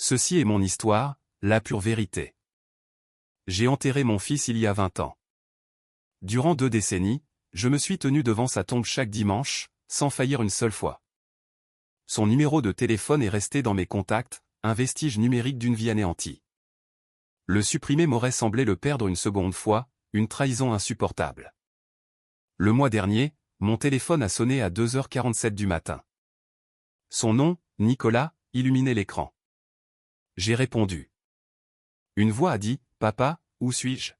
Ceci est mon histoire, la pure vérité. J'ai enterré mon fils il y a 20 ans. Durant 2 décennies, je me suis tenu devant sa tombe chaque dimanche, sans faillir une seule fois. Son numéro de téléphone est resté dans mes contacts, un vestige numérique d'une vie anéantie. Le supprimer m'aurait semblé le perdre une seconde fois, une trahison insupportable. Le mois dernier, mon téléphone a sonné à 2h47 du matin. Son nom, Nicolas, illuminait l'écran. J'ai répondu. Une voix a dit, « Papa, où suis-je »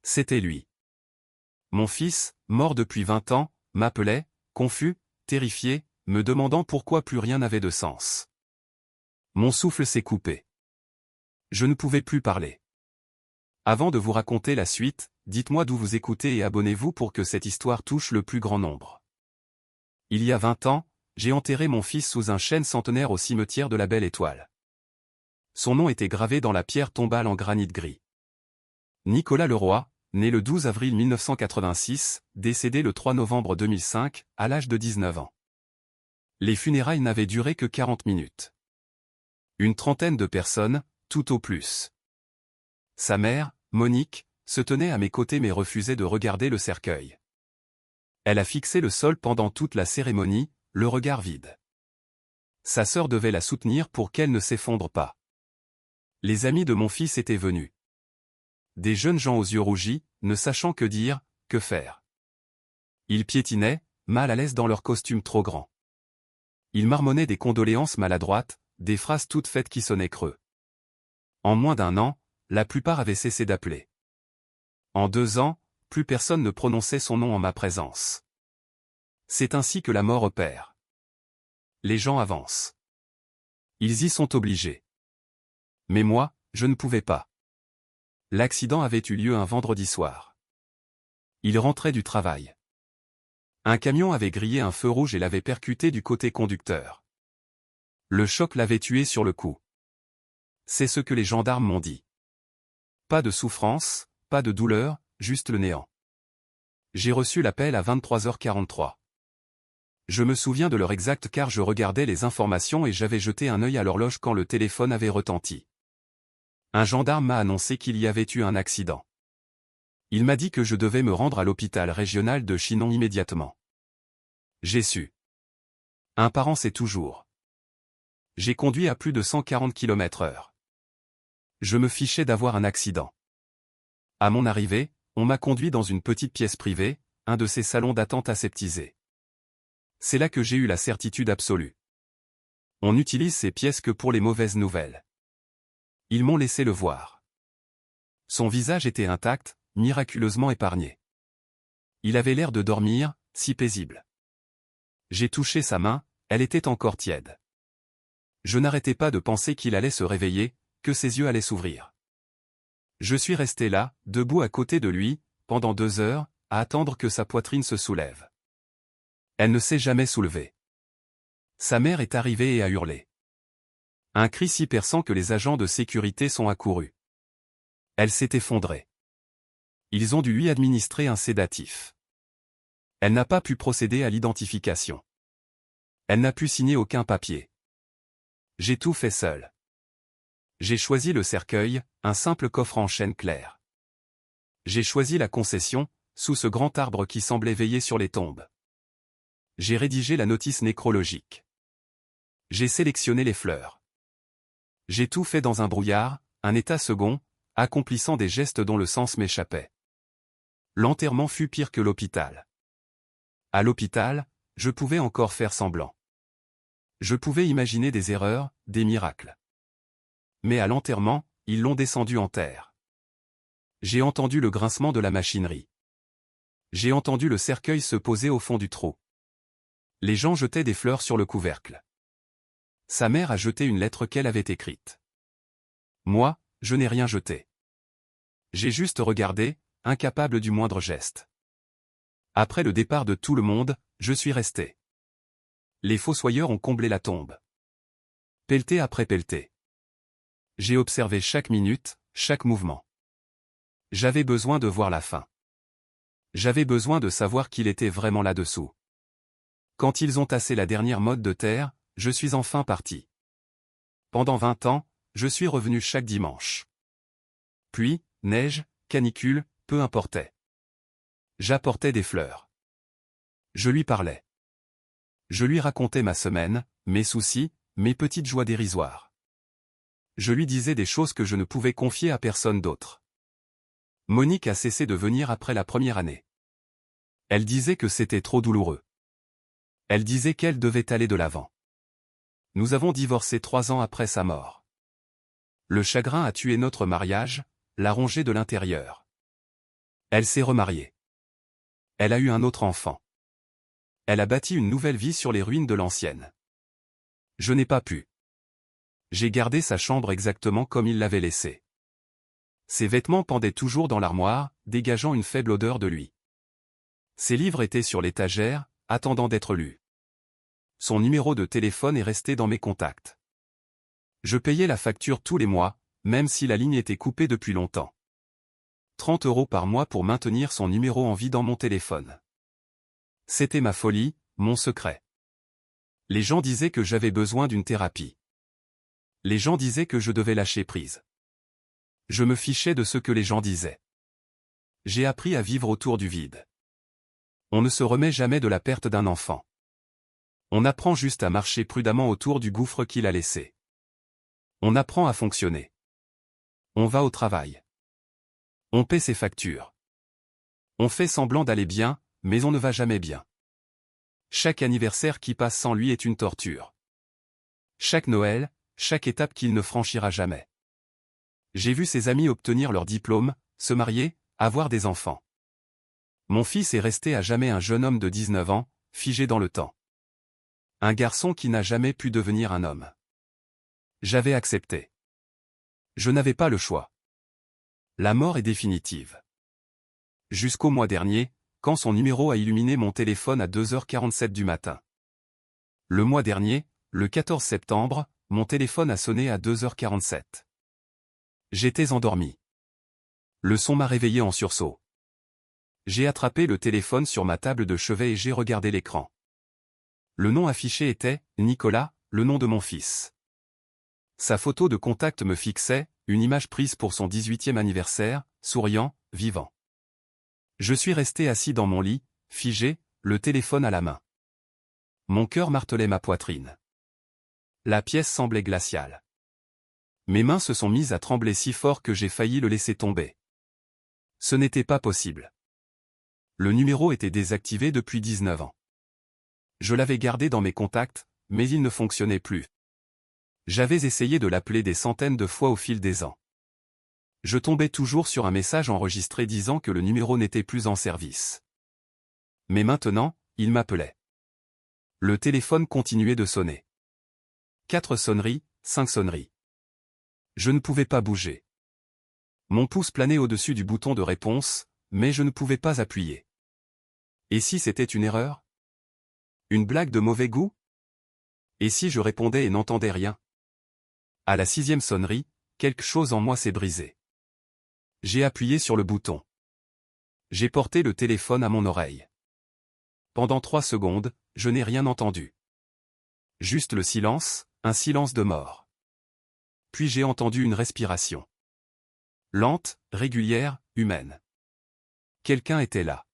C'était lui. Mon fils, mort depuis 20 ans, m'appelait, confus, terrifié, me demandant pourquoi plus rien n'avait de sens. Mon souffle s'est coupé. Je ne pouvais plus parler. Avant de vous raconter la suite, dites-moi d'où vous écoutez et abonnez-vous pour que cette histoire touche le plus grand nombre. Il y a 20 ans, j'ai enterré mon fils sous un chêne centenaire au cimetière de la Belle Étoile. Son nom était gravé dans la pierre tombale en granit gris. Nicolas Leroy, né le 12 avril 1986, décédé le 3 novembre 2005, à l'âge de 19 ans. Les funérailles n'avaient duré que 40 minutes. Une trentaine de personnes, tout au plus. Sa mère, Monique, se tenait à mes côtés mais refusait de regarder le cercueil. Elle a fixé le sol pendant toute la cérémonie, le regard vide. Sa sœur devait la soutenir pour qu'elle ne s'effondre pas. Les amis de mon fils étaient venus. Des jeunes gens aux yeux rougis, ne sachant que dire, que faire. Ils piétinaient, mal à l'aise dans leur costume trop grand. Ils marmonnaient des condoléances maladroites, des phrases toutes faites qui sonnaient creux. En moins d'1 an, la plupart avaient cessé d'appeler. En 2 ans, plus personne ne prononçait son nom en ma présence. C'est ainsi que la mort opère. Les gens avancent. Ils y sont obligés. Mais moi, je ne pouvais pas. L'accident avait eu lieu un vendredi soir. Il rentrait du travail. Un camion avait grillé un feu rouge et l'avait percuté du côté conducteur. Le choc l'avait tué sur le coup. C'est ce que les gendarmes m'ont dit. Pas de souffrance, pas de douleur, juste le néant. J'ai reçu l'appel à 23h43. Je me souviens de l'heure exacte car je regardais les informations et j'avais jeté un œil à l'horloge quand le téléphone avait retenti. Un gendarme m'a annoncé qu'il y avait eu un accident. Il m'a dit que je devais me rendre à l'hôpital régional de Chinon immédiatement. J'ai su. Un parent sait toujours. J'ai conduit à plus de 140 km/h. Je me fichais d'avoir un accident. À mon arrivée, on m'a conduit dans une petite pièce privée, un de ces salons d'attente aseptisés. C'est là que j'ai eu la certitude absolue. On n'utilise ces pièces que pour les mauvaises nouvelles. Ils m'ont laissé le voir. Son visage était intact, miraculeusement épargné. Il avait l'air de dormir, si paisible. J'ai touché sa main, elle était encore tiède. Je n'arrêtais pas de penser qu'il allait se réveiller, que ses yeux allaient s'ouvrir. Je suis resté là, debout à côté de lui, pendant 2 heures, à attendre que sa poitrine se soulève. Elle ne s'est jamais soulevée. Sa mère est arrivée et a hurlé. Un cri si perçant que les agents de sécurité sont accourus. Elle s'est effondrée. Ils ont dû lui administrer un sédatif. Elle n'a pas pu procéder à l'identification. Elle n'a pu signer aucun papier. J'ai tout fait seul. J'ai choisi le cercueil, un simple coffre en chêne clair. J'ai choisi la concession, sous ce grand arbre qui semblait veiller sur les tombes. J'ai rédigé la notice nécrologique. J'ai sélectionné les fleurs. J'ai tout fait dans un brouillard, un état second, accomplissant des gestes dont le sens m'échappait. L'enterrement fut pire que l'hôpital. À l'hôpital, je pouvais encore faire semblant. Je pouvais imaginer des erreurs, des miracles. Mais à l'enterrement, ils l'ont descendu en terre. J'ai entendu le grincement de la machinerie. J'ai entendu le cercueil se poser au fond du trou. Les gens jetaient des fleurs sur le couvercle. Sa mère a jeté une lettre qu'elle avait écrite. Moi, je n'ai rien jeté. J'ai juste regardé, incapable du moindre geste. Après le départ de tout le monde, je suis resté. Les fossoyeurs ont comblé la tombe. Pelleté après pelleté. J'ai observé chaque minute, chaque mouvement. J'avais besoin de voir la fin. J'avais besoin de savoir qu'il était vraiment là-dessous. Quand ils ont tassé la dernière motte de terre, je suis enfin parti. Pendant 20 ans, je suis revenu chaque dimanche. Pluie, neige, canicule, peu importait. J'apportais des fleurs. Je lui parlais. Je lui racontais ma semaine, mes soucis, mes petites joies dérisoires. Je lui disais des choses que je ne pouvais confier à personne d'autre. Monique a cessé de venir après la première année. Elle disait que c'était trop douloureux. Elle disait qu'elle devait aller de l'avant. Nous avons divorcé 3 ans après sa mort. Le chagrin a tué notre mariage, l'a rongé de l'intérieur. Elle s'est remariée. Elle a eu un autre enfant. Elle a bâti une nouvelle vie sur les ruines de l'ancienne. Je n'ai pas pu. J'ai gardé sa chambre exactement comme il l'avait laissée. Ses vêtements pendaient toujours dans l'armoire, dégageant une faible odeur de lui. Ses livres étaient sur l'étagère, attendant d'être lus. Son numéro de téléphone est resté dans mes contacts. Je payais la facture tous les mois, même si la ligne était coupée depuis longtemps. 30 € par mois pour maintenir son numéro en vie dans mon téléphone. C'était ma folie, mon secret. Les gens disaient que j'avais besoin d'une thérapie. Les gens disaient que je devais lâcher prise. Je me fichais de ce que les gens disaient. J'ai appris à vivre autour du vide. On ne se remet jamais de la perte d'un enfant. On apprend juste à marcher prudemment autour du gouffre qu'il a laissé. On apprend à fonctionner. On va au travail. On paie ses factures. On fait semblant d'aller bien, mais on ne va jamais bien. Chaque anniversaire qui passe sans lui est une torture. Chaque Noël, chaque étape qu'il ne franchira jamais. J'ai vu ses amis obtenir leur diplôme, se marier, avoir des enfants. Mon fils est resté à jamais un jeune homme de 19 ans, figé dans le temps. Un garçon qui n'a jamais pu devenir un homme. J'avais accepté. Je n'avais pas le choix. La mort est définitive. Jusqu'au mois dernier, quand son numéro a illuminé mon téléphone à 2h47 du matin. Le mois dernier, le 14 septembre, mon téléphone a sonné à 2h47. J'étais endormi. Le son m'a réveillé en sursaut. J'ai attrapé le téléphone sur ma table de chevet et j'ai regardé l'écran. Le nom affiché était « Nicolas », le nom de mon fils. Sa photo de contact me fixait, une image prise pour son 18e anniversaire, souriant, vivant. Je suis resté assis dans mon lit, figé, le téléphone à la main. Mon cœur martelait ma poitrine. La pièce semblait glaciale. Mes mains se sont mises à trembler si fort que j'ai failli le laisser tomber. Ce n'était pas possible. Le numéro était désactivé depuis 19 ans. Je l'avais gardé dans mes contacts, mais il ne fonctionnait plus. J'avais essayé de l'appeler des centaines de fois au fil des ans. Je tombais toujours sur un message enregistré disant que le numéro n'était plus en service. Mais maintenant, il m'appelait. Le téléphone continuait de sonner. 4 sonneries, 5 sonneries. Je ne pouvais pas bouger. Mon pouce planait au-dessus du bouton de réponse, mais je ne pouvais pas appuyer. Et si c'était une erreur? Une blague de mauvais goût? Et si je répondais et n'entendais rien? À la 6e sonnerie, quelque chose en moi s'est brisé. J'ai appuyé sur le bouton. J'ai porté le téléphone à mon oreille. Pendant 3 secondes, je n'ai rien entendu. Juste le silence, un silence de mort. Puis j'ai entendu une respiration. Lente, régulière, humaine. Quelqu'un était là.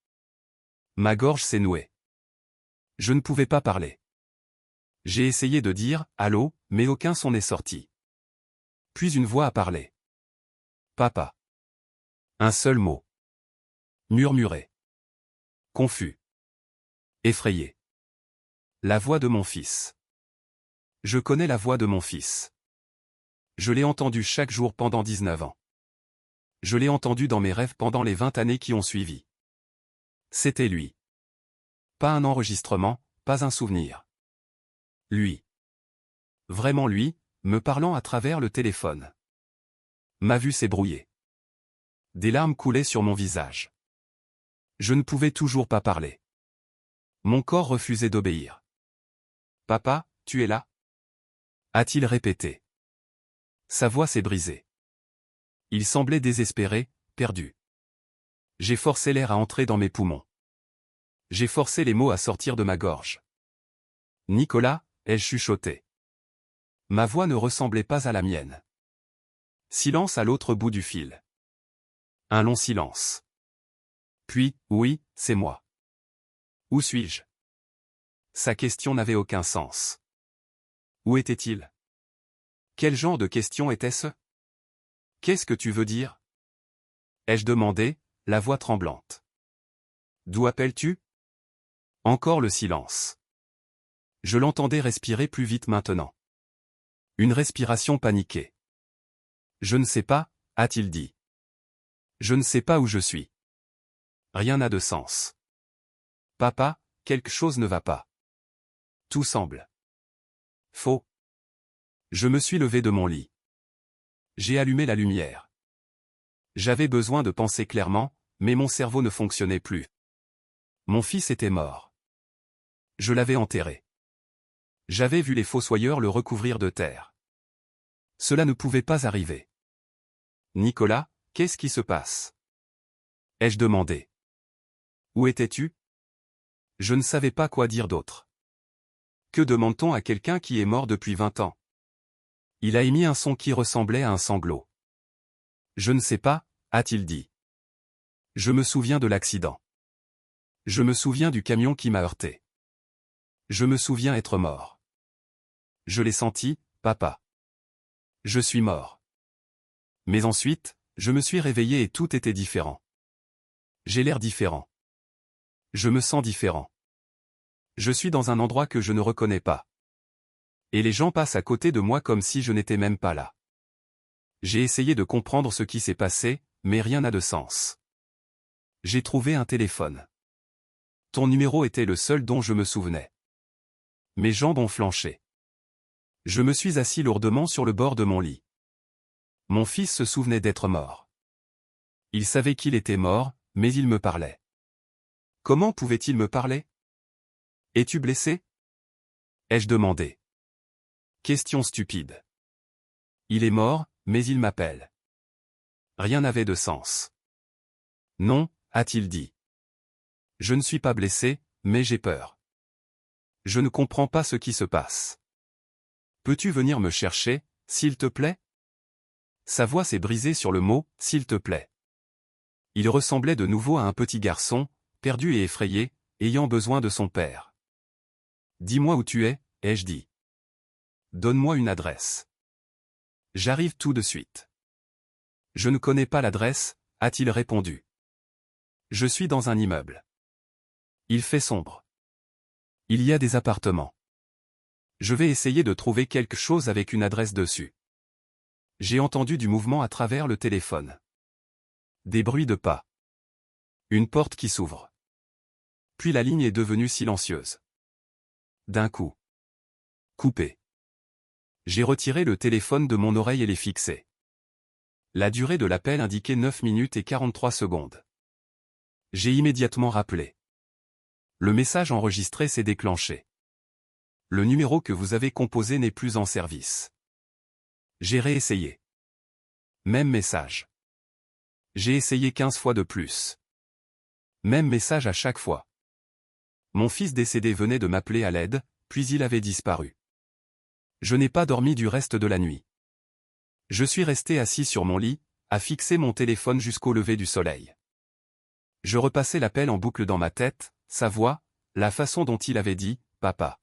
Ma gorge s'est nouée. Je ne pouvais pas parler. J'ai essayé de dire « Allô », mais aucun son n'est sorti. Puis une voix a parlé. Papa. Un seul mot. Murmuré. Confus. Effrayé. La voix de mon fils. Je connais la voix de mon fils. Je l'ai entendue chaque jour pendant 19 ans. Je l'ai entendue dans mes rêves pendant les 20 années qui ont suivi. C'était lui. Pas un enregistrement, pas un souvenir. Lui. Vraiment lui, me parlant à travers le téléphone. Ma vue s'est brouillée. Des larmes coulaient sur mon visage. Je ne pouvais toujours pas parler. Mon corps refusait d'obéir. « Papa, tu es là ?» a-t-il répété. Sa voix s'est brisée. Il semblait désespéré, perdu. J'ai forcé l'air à entrer dans mes poumons. J'ai forcé les mots à sortir de ma gorge. « Nicolas », ai-je chuchoté. Ma voix ne ressemblait pas à la mienne. Silence à l'autre bout du fil. Un long silence. Puis, oui, c'est moi. Où suis-je? Sa question n'avait aucun sens. Où était-il? Quel genre de question était-ce? Qu'est-ce que tu veux dire? Ai-je demandé, la voix tremblante. D'où appelles-tu? Encore le silence. Je l'entendais respirer plus vite maintenant. Une respiration paniquée. Je ne sais pas, a-t-il dit. Je ne sais pas où je suis. Rien n'a de sens. Papa, quelque chose ne va pas. Tout semble faux. Je me suis levé de mon lit. J'ai allumé la lumière. J'avais besoin de penser clairement, mais mon cerveau ne fonctionnait plus. Mon fils était mort. Je l'avais enterré. J'avais vu les fossoyeurs le recouvrir de terre. Cela ne pouvait pas arriver. Nicolas, qu'est-ce qui se passe? Ai-je demandé. Où étais-tu? Je ne savais pas quoi dire d'autre. Que demande-t-on à quelqu'un qui est mort depuis 20 ans? Il a émis un son qui ressemblait à un sanglot. Je ne sais pas, a-t-il dit. Je me souviens de l'accident. Je me souviens du camion qui m'a heurté. Je me souviens être mort. Je l'ai senti, papa. Je suis mort. Mais ensuite, je me suis réveillé et tout était différent. J'ai l'air différent. Je me sens différent. Je suis dans un endroit que je ne reconnais pas. Et les gens passent à côté de moi comme si je n'étais même pas là. J'ai essayé de comprendre ce qui s'est passé, mais rien n'a de sens. J'ai trouvé un téléphone. Ton numéro était le seul dont je me souvenais. Mes jambes ont flanché. Je me suis assis lourdement sur le bord de mon lit. Mon fils se souvenait d'être mort. Il savait qu'il était mort, mais il me parlait. Comment pouvait-il me parler? Es-tu blessé? Ai-je demandé. Question stupide. Il est mort, mais il m'appelle. Rien n'avait de sens. Non, a-t-il dit. Je ne suis pas blessé, mais j'ai peur. Je ne comprends pas ce qui se passe. Peux-tu venir me chercher, s'il te plaît? Sa voix s'est brisée sur le mot « s'il te plaît ». Il ressemblait de nouveau à un petit garçon, perdu et effrayé, ayant besoin de son père. Dis-moi où tu es, ai-je dit. Donne-moi une adresse. J'arrive tout de suite. Je ne connais pas l'adresse, a-t-il répondu. Je suis dans un immeuble. Il fait sombre. Il y a des appartements. Je vais essayer de trouver quelque chose avec une adresse dessus. J'ai entendu du mouvement à travers le téléphone. Des bruits de pas. Une porte qui s'ouvre. Puis la ligne est devenue silencieuse. D'un coup. Coupé. J'ai retiré le téléphone de mon oreille et l'ai fixé. La durée de l'appel indiquait 9 minutes et 43 secondes. J'ai immédiatement rappelé. Le message enregistré s'est déclenché. Le numéro que vous avez composé n'est plus en service. J'ai réessayé. Même message. J'ai essayé 15 fois de plus. Même message à chaque fois. Mon fils décédé venait de m'appeler à l'aide, puis il avait disparu. Je n'ai pas dormi du reste de la nuit. Je suis resté assis sur mon lit, à fixer mon téléphone jusqu'au lever du soleil. Je repassais l'appel en boucle dans ma tête, sa voix, la façon dont il avait dit « papa ».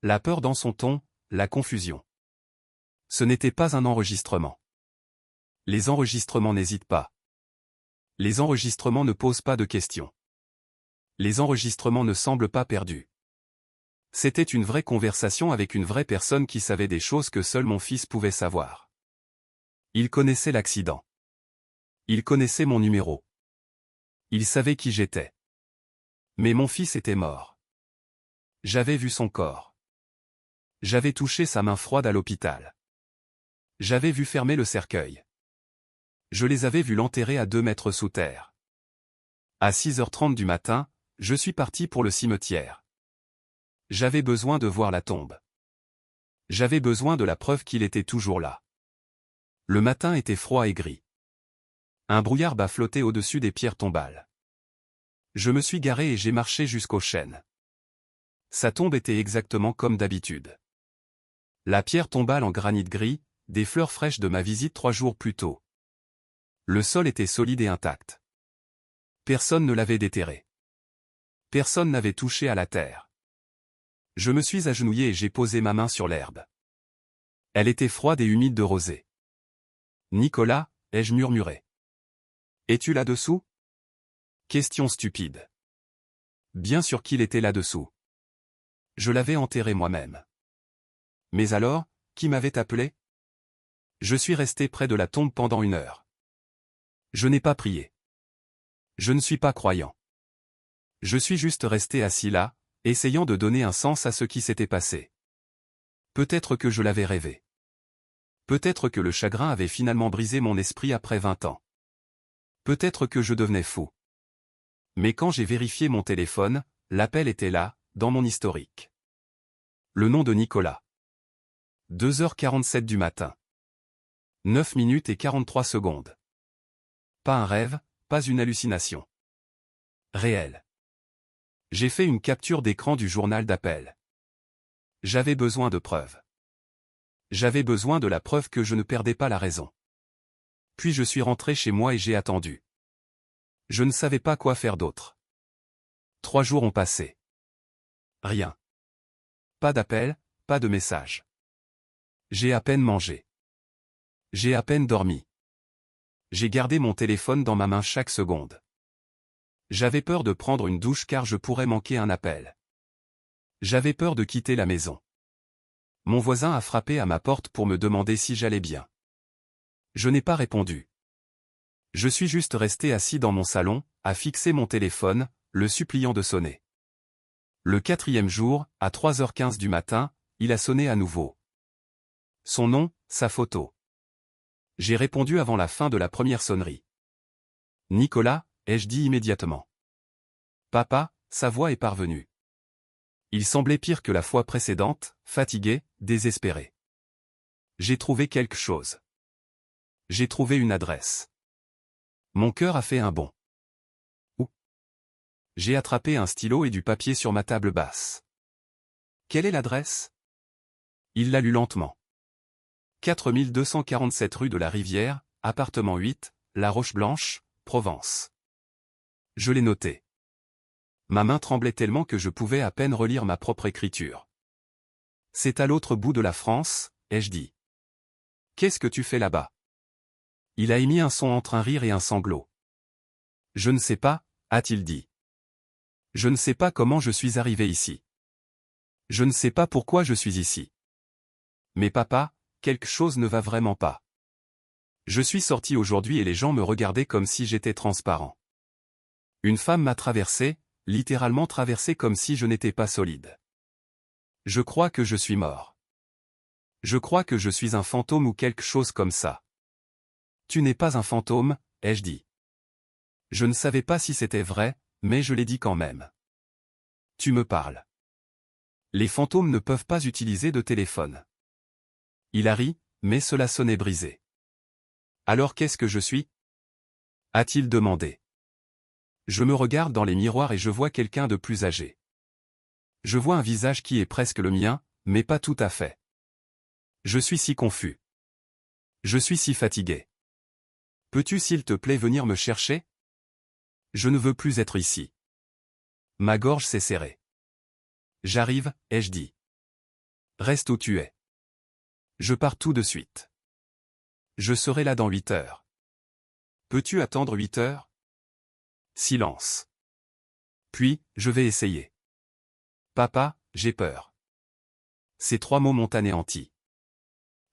La peur dans son ton, la confusion. Ce n'était pas un enregistrement. Les enregistrements n'hésitent pas. Les enregistrements ne posent pas de questions. Les enregistrements ne semblent pas perdus. C'était une vraie conversation avec une vraie personne qui savait des choses que seul mon fils pouvait savoir. Il connaissait l'accident. Il connaissait mon numéro. Il savait qui j'étais. Mais mon fils était mort. J'avais vu son corps. J'avais touché sa main froide à l'hôpital. J'avais vu fermer le cercueil. Je les avais vus l'enterrer à 2 mètres sous terre. À 6h30 du matin, je suis parti pour le cimetière. J'avais besoin de voir la tombe. J'avais besoin de la preuve qu'il était toujours là. Le matin était froid et gris. Un brouillard bas flottait au-dessus des pierres tombales. Je me suis garé et j'ai marché jusqu'au chêne. Sa tombe était exactement comme d'habitude. La pierre tombale en granit gris, des fleurs fraîches de ma visite 3 jours plus tôt. Le sol était solide et intact. Personne ne l'avait déterré. Personne n'avait touché à la terre. Je me suis agenouillé et j'ai posé ma main sur l'herbe. Elle était froide et humide de rosée. Nicolas, ai-je murmuré. Es-tu là-dessous? Question stupide. Bien sûr qu'il était là-dessous. Je l'avais enterré moi-même. Mais alors, qui m'avait appelé? Je suis resté près de la tombe pendant 1 heure. Je n'ai pas prié. Je ne suis pas croyant. Je suis juste resté assis là, essayant de donner un sens à ce qui s'était passé. Peut-être que je l'avais rêvé. Peut-être que le chagrin avait finalement brisé mon esprit après 20 ans. Peut-être que je devenais fou. Mais quand j'ai vérifié mon téléphone, l'appel était là, dans mon historique. Le nom de Nicolas. 2h47 du matin. 9 minutes et 43 secondes. Pas un rêve, pas une hallucination. Réel. J'ai fait une capture d'écran du journal d'appel. J'avais besoin de preuves. J'avais besoin de la preuve que je ne perdais pas la raison. Puis je suis rentré chez moi et j'ai attendu. Je ne savais pas quoi faire d'autre. 3 jours ont passé. Rien. Pas d'appel, pas de message. J'ai à peine mangé. J'ai à peine dormi. J'ai gardé mon téléphone dans ma main chaque seconde. J'avais peur de prendre une douche car je pourrais manquer un appel. J'avais peur de quitter la maison. Mon voisin a frappé à ma porte pour me demander si j'allais bien. Je n'ai pas répondu. Je suis juste resté assis dans mon salon, à fixer mon téléphone, le suppliant de sonner. Le 4e jour, à 3h15 du matin, il a sonné à nouveau. Son nom, sa photo. J'ai répondu avant la fin de la première sonnerie. Nicolas, ai-je dit immédiatement. Papa, sa voix est parvenue. Il semblait pire que la fois précédente, fatigué, désespéré. J'ai trouvé quelque chose. J'ai trouvé une adresse. Mon cœur a fait un bond. Où? J'ai attrapé un stylo et du papier sur ma table basse. Quelle est l'adresse? Il l'a lu lentement. 4247 rue de la Rivière, appartement 8, La Roche-Blanche, Provence. Je l'ai noté. Ma main tremblait tellement que je pouvais à peine relire ma propre écriture. C'est à l'autre bout de la France, ai-je dit. Qu'est-ce que tu fais là-bas? Il a émis un son entre un rire et un sanglot. Je ne sais pas, a-t-il dit. Je ne sais pas comment je suis arrivé ici. Je ne sais pas pourquoi je suis ici. Mais papa, quelque chose ne va vraiment pas. Je suis sorti aujourd'hui et les gens me regardaient comme si j'étais transparent. Une femme m'a traversé, littéralement traversé comme si je n'étais pas solide. Je crois que je suis mort. Je crois que je suis un fantôme ou quelque chose comme ça. Tu n'es pas un fantôme, ai-je dit. Je ne savais pas si c'était vrai, mais je l'ai dit quand même. Tu me parles. Les fantômes ne peuvent pas utiliser de téléphone. Il a ri, mais cela sonnait brisé. Alors qu'est-ce que je suis? A-t-il demandé. Je me regarde dans les miroirs et je vois quelqu'un de plus âgé. Je vois un visage qui est presque le mien, mais pas tout à fait. Je suis si confus. Je suis si fatigué. Peux-tu s'il te plaît venir me chercher? Je ne veux plus être ici. Ma gorge s'est serrée. J'arrive, ai-je dit. Reste où tu es. Je pars tout de suite. Je serai là dans 8 heures. Peux-tu attendre 8 heures? Silence. Puis, je vais essayer. Papa, j'ai peur. Ces 3 mots m'ont anéanti.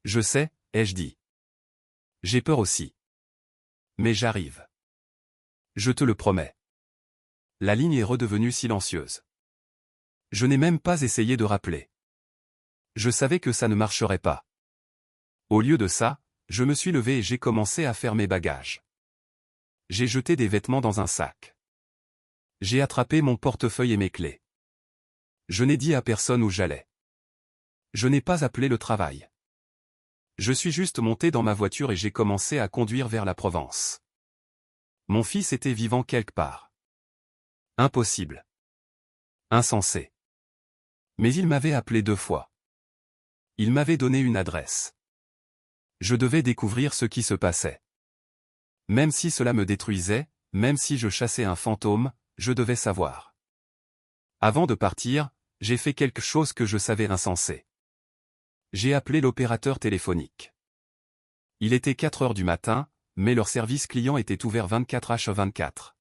Je sais, ai-je dit. J'ai peur aussi. Mais j'arrive. Je te le promets. La ligne est redevenue silencieuse. Je n'ai même pas essayé de rappeler. Je savais que ça ne marcherait pas. Au lieu de ça, je me suis levé et j'ai commencé à faire mes bagages. J'ai jeté des vêtements dans un sac. J'ai attrapé mon portefeuille et mes clés. Je n'ai dit à personne où j'allais. Je n'ai pas appelé le travail. Je suis juste monté dans ma voiture et j'ai commencé à conduire vers la Provence. Mon fils était vivant quelque part. Impossible. Insensé. Mais il m'avait appelé 2 fois. Il m'avait donné une adresse. Je devais découvrir ce qui se passait. Même si cela me détruisait, même si je chassais un fantôme, je devais savoir. Avant de partir, j'ai fait quelque chose que je savais insensé. J'ai appelé l'opérateur téléphonique. Il était 4 heures du matin, mais leur service client était ouvert 24h24.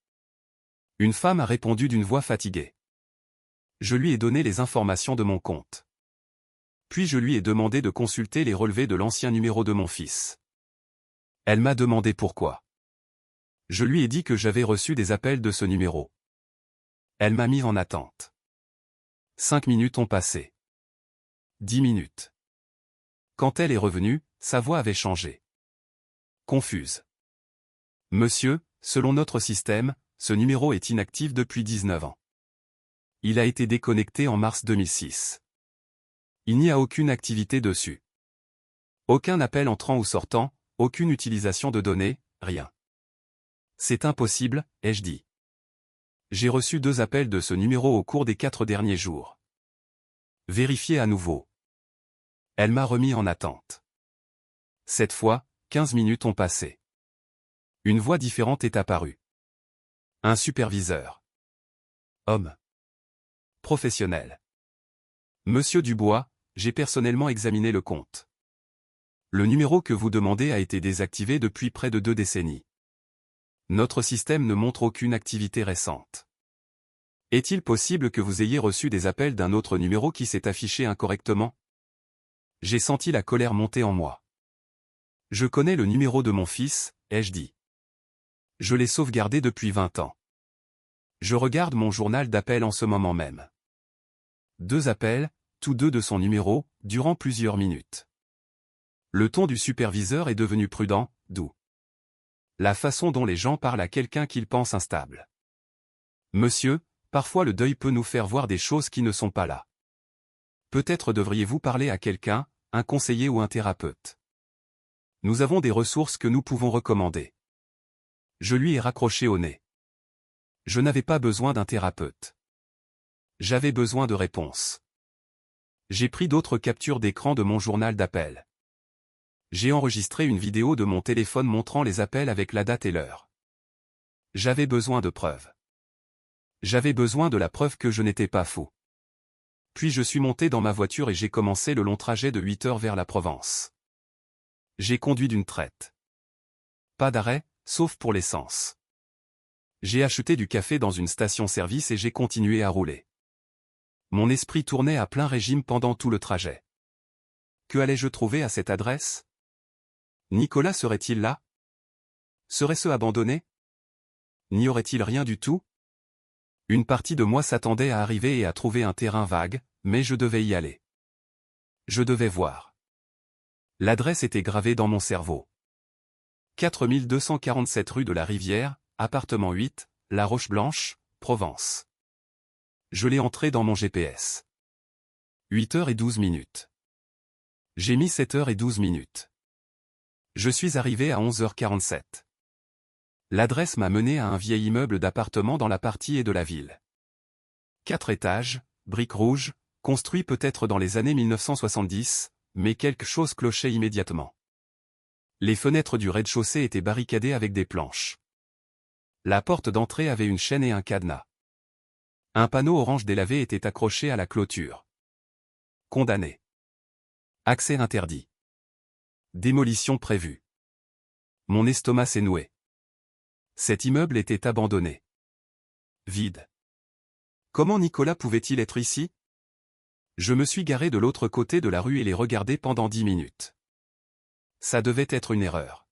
Une femme a répondu d'une voix fatiguée. Je lui ai donné les informations de mon compte. Puis je lui ai demandé de consulter les relevés de l'ancien numéro de mon fils. Elle m'a demandé pourquoi. Je lui ai dit que j'avais reçu des appels de ce numéro. Elle m'a mis en attente. 5 minutes ont passé. 10 minutes. Quand elle est revenue, sa voix avait changé. Confuse. Monsieur, selon notre système, ce numéro est inactif depuis 19 ans. Il a été déconnecté en mars 2006. Il n'y a aucune activité dessus. Aucun appel entrant ou sortant, aucune utilisation de données, rien. C'est impossible, ai-je dit. J'ai reçu 2 appels de ce numéro au cours des 4 derniers jours. Vérifiez à nouveau. Elle m'a remis en attente. Cette fois, 15 minutes ont passé. Une voix différente est apparue. Un superviseur. Homme. Professionnel. Monsieur Dubois, j'ai personnellement examiné le compte. Le numéro que vous demandez a été désactivé depuis près de 2 décennies. Notre système ne montre aucune activité récente. Est-il possible que vous ayez reçu des appels d'un autre numéro qui s'est affiché incorrectement? J'ai senti la colère monter en moi. Je connais le numéro de mon fils, ai-je dit. Je l'ai sauvegardé depuis 20 ans. Je regarde mon journal d'appels en ce moment même. 2 appels, tous 2 de son numéro, durant plusieurs minutes. Le ton du superviseur est devenu prudent, doux. La façon dont les gens parlent à quelqu'un qu'ils pensent instable. Monsieur, parfois le deuil peut nous faire voir des choses qui ne sont pas là. Peut-être devriez-vous parler à quelqu'un, un conseiller ou un thérapeute. Nous avons des ressources que nous pouvons recommander. Je lui ai raccroché au nez. Je n'avais pas besoin d'un thérapeute. J'avais besoin de réponses. J'ai pris d'autres captures d'écran de mon journal d'appel. J'ai enregistré une vidéo de mon téléphone montrant les appels avec la date et l'heure. J'avais besoin de preuves. J'avais besoin de la preuve que je n'étais pas fou. Puis je suis monté dans ma voiture et j'ai commencé le long trajet de 8 heures vers la Provence. J'ai conduit d'une traite. Pas d'arrêt, sauf pour l'essence. J'ai acheté du café dans une station-service et j'ai continué à rouler. Mon esprit tournait à plein régime pendant tout le trajet. Que allais-je trouver à cette adresse? Nicolas serait-il là? Serait-ce abandonné? N'y aurait-il rien du tout? Une partie de moi s'attendait à arriver et à trouver un terrain vague, mais je devais y aller. Je devais voir. L'adresse était gravée dans mon cerveau. 4247 rue de la Rivière, appartement 8, La Roche-Blanche, Provence. Je l'ai entré dans mon GPS. 8h12 minutes. J'ai mis 7h12 minutes. Je suis arrivé à 11h47. L'adresse m'a mené à un vieil immeuble d'appartements dans la partie est de la ville. 4 étages, briques rouges, construit peut-être dans les années 1970, mais quelque chose clochait immédiatement. Les fenêtres du rez-de-chaussée étaient barricadées avec des planches. La porte d'entrée avait une chaîne et un cadenas. Un panneau orange délavé était accroché à la clôture. Condamné. Accès interdit. Démolition prévue. Mon estomac s'est noué. Cet immeuble était abandonné. Vide. Comment Nicolas pouvait-il être ici? Je me suis garé de l'autre côté de la rue et l'ai regardé pendant 10 minutes. Ça devait être une erreur.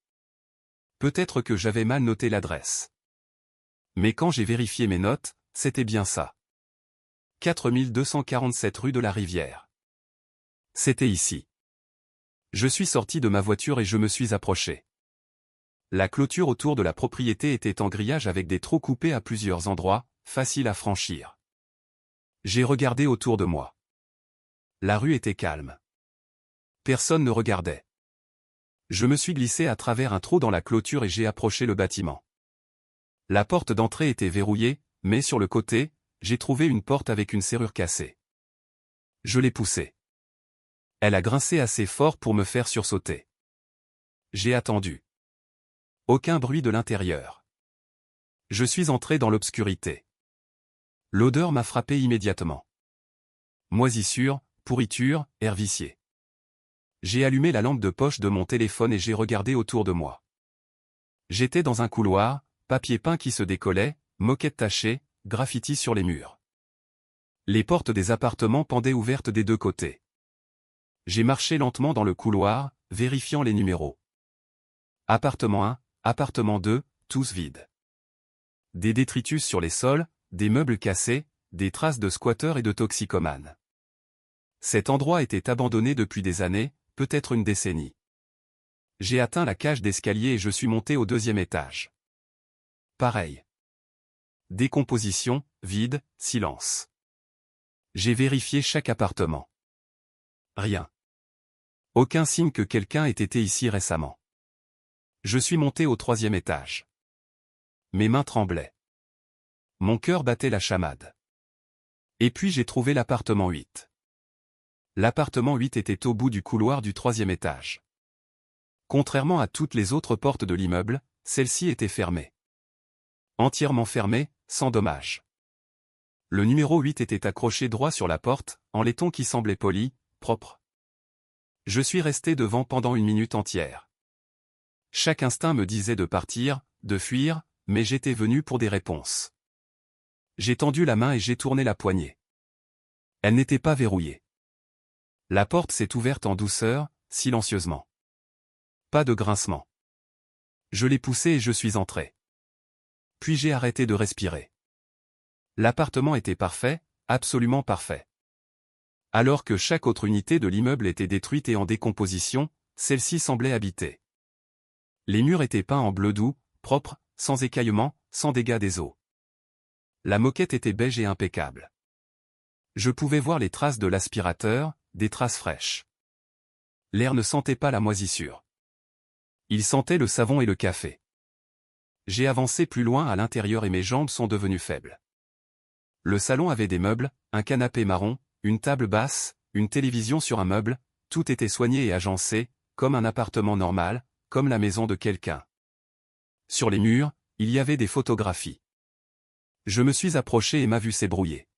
Peut-être que j'avais mal noté l'adresse. Mais quand j'ai vérifié mes notes, c'était bien ça. 4247 rue de la Rivière. C'était ici. Je suis sorti de ma voiture et je me suis approché. La clôture autour de la propriété était en grillage avec des trous coupés à plusieurs endroits, facile à franchir. J'ai regardé autour de moi. La rue était calme. Personne ne regardait. Je me suis glissé à travers un trou dans la clôture et j'ai approché le bâtiment. La porte d'entrée était verrouillée, mais sur le côté, j'ai trouvé une porte avec une serrure cassée. Je l'ai poussée. Elle a grincé assez fort pour me faire sursauter. J'ai attendu. Aucun bruit de l'intérieur. Je suis entré dans l'obscurité. L'odeur m'a frappé immédiatement. Moisissure, pourriture, air vicié. J'ai allumé la lampe de poche de mon téléphone et j'ai regardé autour de moi. J'étais dans un couloir, papier peint qui se décollait, moquettes tachées, graffitis sur les murs. Les portes des appartements pendaient ouvertes des deux côtés. J'ai marché lentement dans le couloir, vérifiant les numéros. Appartement 1, appartement 2, tous vides. Des détritus sur les sols, des meubles cassés, des traces de squatteurs et de toxicomanes. Cet endroit était abandonné depuis des années, peut-être une décennie. J'ai atteint la cage d'escalier et je suis monté au 2e étage. Pareil. Décomposition, vide, silence. J'ai vérifié chaque appartement. Rien. Aucun signe que quelqu'un ait été ici récemment. Je suis monté au 3e étage. Mes mains tremblaient. Mon cœur battait la chamade. Et puis j'ai trouvé l'appartement 8. L'appartement 8 était au bout du couloir du 3e étage. Contrairement à toutes les autres portes de l'immeuble, celle-ci était fermée. Entièrement fermée, sans dommage. Le numéro 8 était accroché droit sur la porte, en laiton qui semblait poli, propre. Je suis resté devant pendant une minute entière. Chaque instinct me disait de partir, de fuir, mais j'étais venu pour des réponses. J'ai tendu la main et j'ai tourné la poignée. Elle n'était pas verrouillée. La porte s'est ouverte en douceur, silencieusement. Pas de grincement. Je l'ai poussée et je suis entré. Puis j'ai arrêté de respirer. L'appartement était parfait, absolument parfait. Alors que chaque autre unité de l'immeuble était détruite et en décomposition, celle-ci semblait habitée. Les murs étaient peints en bleu doux, propre, sans écaillement, sans dégâts des eaux. La moquette était beige et impeccable. Je pouvais voir les traces de l'aspirateur, des traces fraîches. L'air ne sentait pas la moisissure. Il sentait le savon et le café. J'ai avancé plus loin à l'intérieur et mes jambes sont devenues faibles. Le salon avait des meubles, un canapé marron, une table basse, une télévision sur un meuble, tout était soigné et agencé, comme un appartement normal, comme la maison de quelqu'un. Sur les murs, il y avait des photographies. Je me suis approché et ma vue s'est brouillée.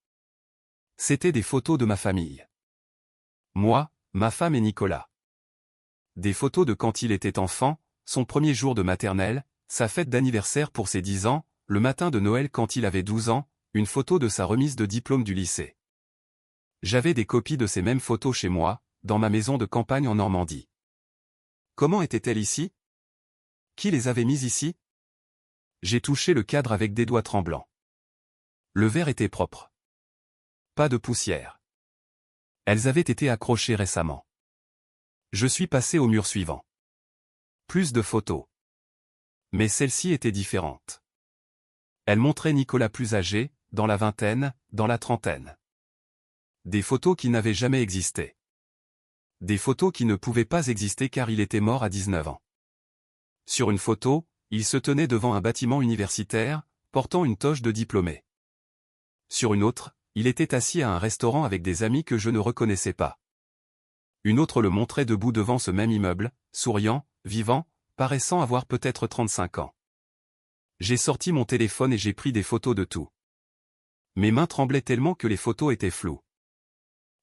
C'étaient des photos de ma famille. Moi, ma femme et Nicolas. Des photos de quand il était enfant, son premier jour de maternelle, sa fête d'anniversaire pour ses 10 ans, le matin de Noël quand il avait 12 ans, une photo de sa remise de diplôme du lycée. J'avais des copies de ces mêmes photos chez moi, dans ma maison de campagne en Normandie. Comment étaient-elles ici? Qui les avait mises ici? J'ai touché le cadre avec des doigts tremblants. Le verre était propre. Pas de poussière. Elles avaient été accrochées récemment. Je suis passé au mur suivant. Plus de photos. Mais celle-ci était différente. Elle montrait Nicolas plus âgé, dans la vingtaine, dans la trentaine. Des photos qui n'avaient jamais existé. Des photos qui ne pouvaient pas exister car il était mort à 19 ans. Sur une photo, il se tenait devant un bâtiment universitaire, portant une toge de diplômé. Sur une autre, il était assis à un restaurant avec des amis que je ne reconnaissais pas. Une autre le montrait debout devant ce même immeuble, souriant, vivant, paraissant avoir peut-être 35 ans. J'ai sorti mon téléphone et j'ai pris des photos de tout. Mes mains tremblaient tellement que les photos étaient floues.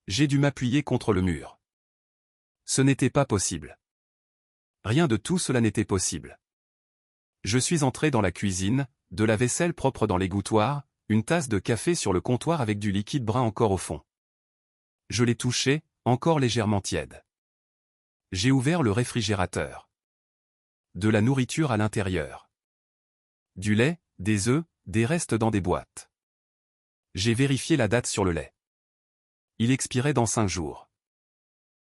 J'ai dû m'appuyer contre le mur. Ce n'était pas possible. Rien de tout cela n'était possible. Je suis entré dans la cuisine, de la vaisselle propre dans l'égouttoir, une tasse de café sur le comptoir avec du liquide brun encore au fond. Je l'ai touché, encore légèrement tiède. J'ai ouvert le réfrigérateur. De la nourriture à l'intérieur. Du lait, des œufs, des restes dans des boîtes. J'ai vérifié la date sur le lait. Il expirait dans 5 jours.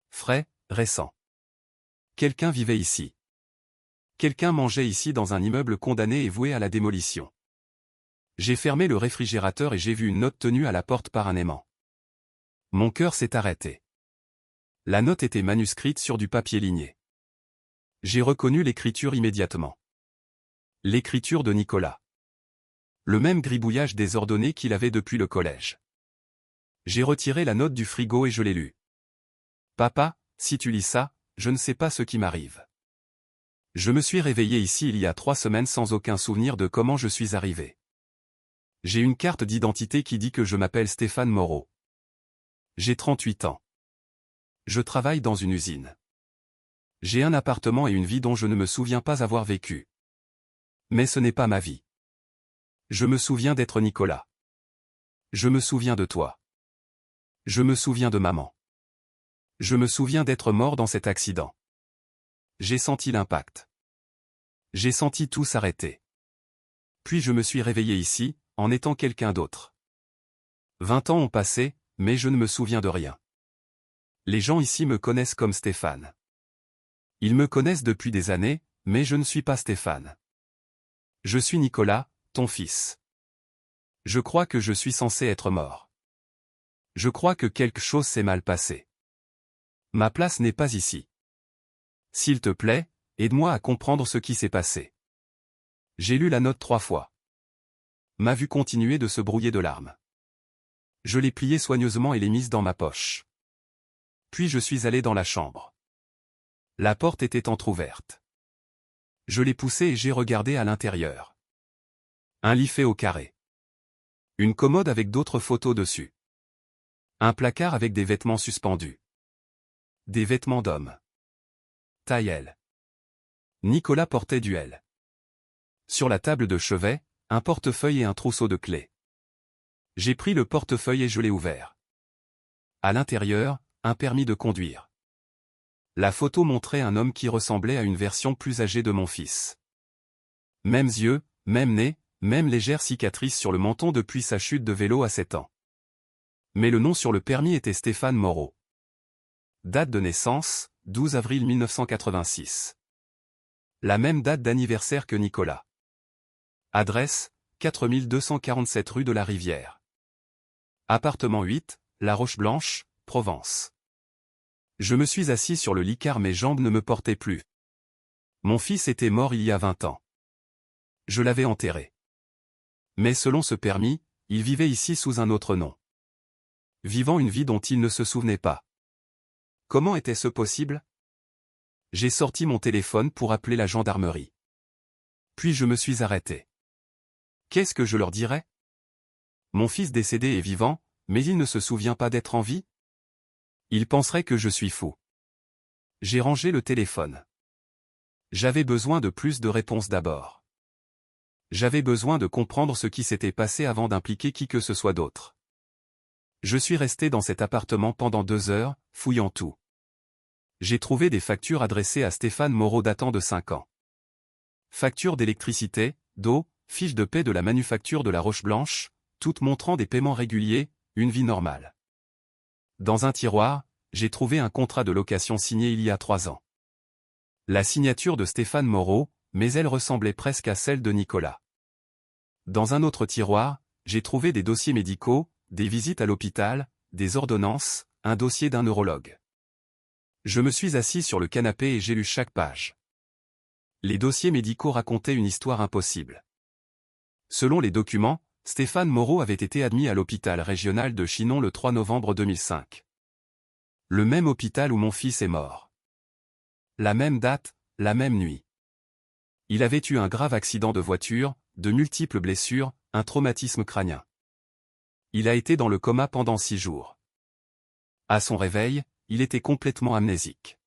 Frais, récent. Quelqu'un vivait ici. Quelqu'un mangeait ici dans un immeuble condamné et voué à la démolition. J'ai fermé le réfrigérateur et j'ai vu une note tenue à la porte par un aimant. Mon cœur s'est arrêté. La note était manuscrite sur du papier ligné. J'ai reconnu l'écriture immédiatement. L'écriture de Nicolas. Le même gribouillage désordonné qu'il avait depuis le collège. J'ai retiré la note du frigo et je l'ai lue. Papa, si tu lis ça, je ne sais pas ce qui m'arrive. Je me suis réveillé ici il y a 3 semaines sans aucun souvenir de comment je suis arrivé. J'ai une carte d'identité qui dit que je m'appelle Stéphane Moreau. J'ai 38 ans. Je travaille dans une usine. J'ai un appartement et une vie dont je ne me souviens pas avoir vécu. Mais ce n'est pas ma vie. Je me souviens d'être Nicolas. Je me souviens de toi. Je me souviens de maman. Je me souviens d'être mort dans cet accident. J'ai senti l'impact. J'ai senti tout s'arrêter. Puis je me suis réveillé ici, en étant quelqu'un d'autre. 20 ans ont passé, mais je ne me souviens de rien. Les gens ici me connaissent comme Stéphane. Ils me connaissent depuis des années, mais je ne suis pas Stéphane. Je suis Nicolas, ton fils. Je crois que je suis censé être mort. Je crois que quelque chose s'est mal passé. Ma place n'est pas ici. S'il te plaît, aide-moi à comprendre ce qui s'est passé. J'ai lu la note 3 fois. Ma vue continuait de se brouiller de larmes. Je l'ai pliée soigneusement et l'ai mise dans ma poche. Puis je suis allé dans la chambre. La porte était entr'ouverte. Je l'ai poussée et j'ai regardé à l'intérieur. Un lit fait au carré. Une commode avec d'autres photos dessus. Un placard avec des vêtements suspendus. Des vêtements d'homme. Taille L. Nicolas portait du L. Sur la table de chevet, un portefeuille et un trousseau de clés. J'ai pris le portefeuille et je l'ai ouvert. À l'intérieur, un permis de conduire. La photo montrait un homme qui ressemblait à une version plus âgée de mon fils. Mêmes yeux, même nez, même légère cicatrice sur le menton depuis sa chute de vélo à 7 ans. Mais le nom sur le permis était Stéphane Moreau. Date de naissance, 12 avril 1986. La même date d'anniversaire que Nicolas. Adresse, 4247 rue de la Rivière. Appartement 8, La Roche-Blanche, Provence. Je me suis assis sur le lit car mes jambes ne me portaient plus. Mon fils était mort il y a 20 ans. Je l'avais enterré. Mais selon ce permis, il vivait ici sous un autre nom. Vivant une vie dont il ne se souvenait pas. Comment était-ce possible? J'ai sorti mon téléphone pour appeler la gendarmerie. Puis je me suis arrêté. Qu'est-ce que je leur dirais? Mon fils décédé est vivant, mais il ne se souvient pas d'être en vie? Il penserait que je suis fou. J'ai rangé le téléphone. J'avais besoin de plus de réponses d'abord. J'avais besoin de comprendre ce qui s'était passé avant d'impliquer qui que ce soit d'autre. Je suis resté dans cet appartement pendant 2 heures, fouillant tout. J'ai trouvé des factures adressées à Stéphane Moreau datant de 5 ans. Factures d'électricité, d'eau, fiches de paie de la manufacture de la Roche-Blanche, toutes montrant des paiements réguliers, une vie normale. Dans un tiroir, j'ai trouvé un contrat de location signé il y a 3 ans. La signature de Stéphane Moreau, mais elle ressemblait presque à celle de Nicolas. Dans un autre tiroir, j'ai trouvé des dossiers médicaux, des visites à l'hôpital, des ordonnances, un dossier d'un neurologue. Je me suis assis sur le canapé et j'ai lu chaque page. Les dossiers médicaux racontaient une histoire impossible. Selon les documents, Stéphane Moreau avait été admis à l'hôpital régional de Chinon le 3 novembre 2005. Le même hôpital où mon fils est mort. La même date, la même nuit. Il avait eu un grave accident de voiture, de multiples blessures, un traumatisme crânien. Il a été dans le coma pendant 6 jours. À son réveil, il était complètement amnésique.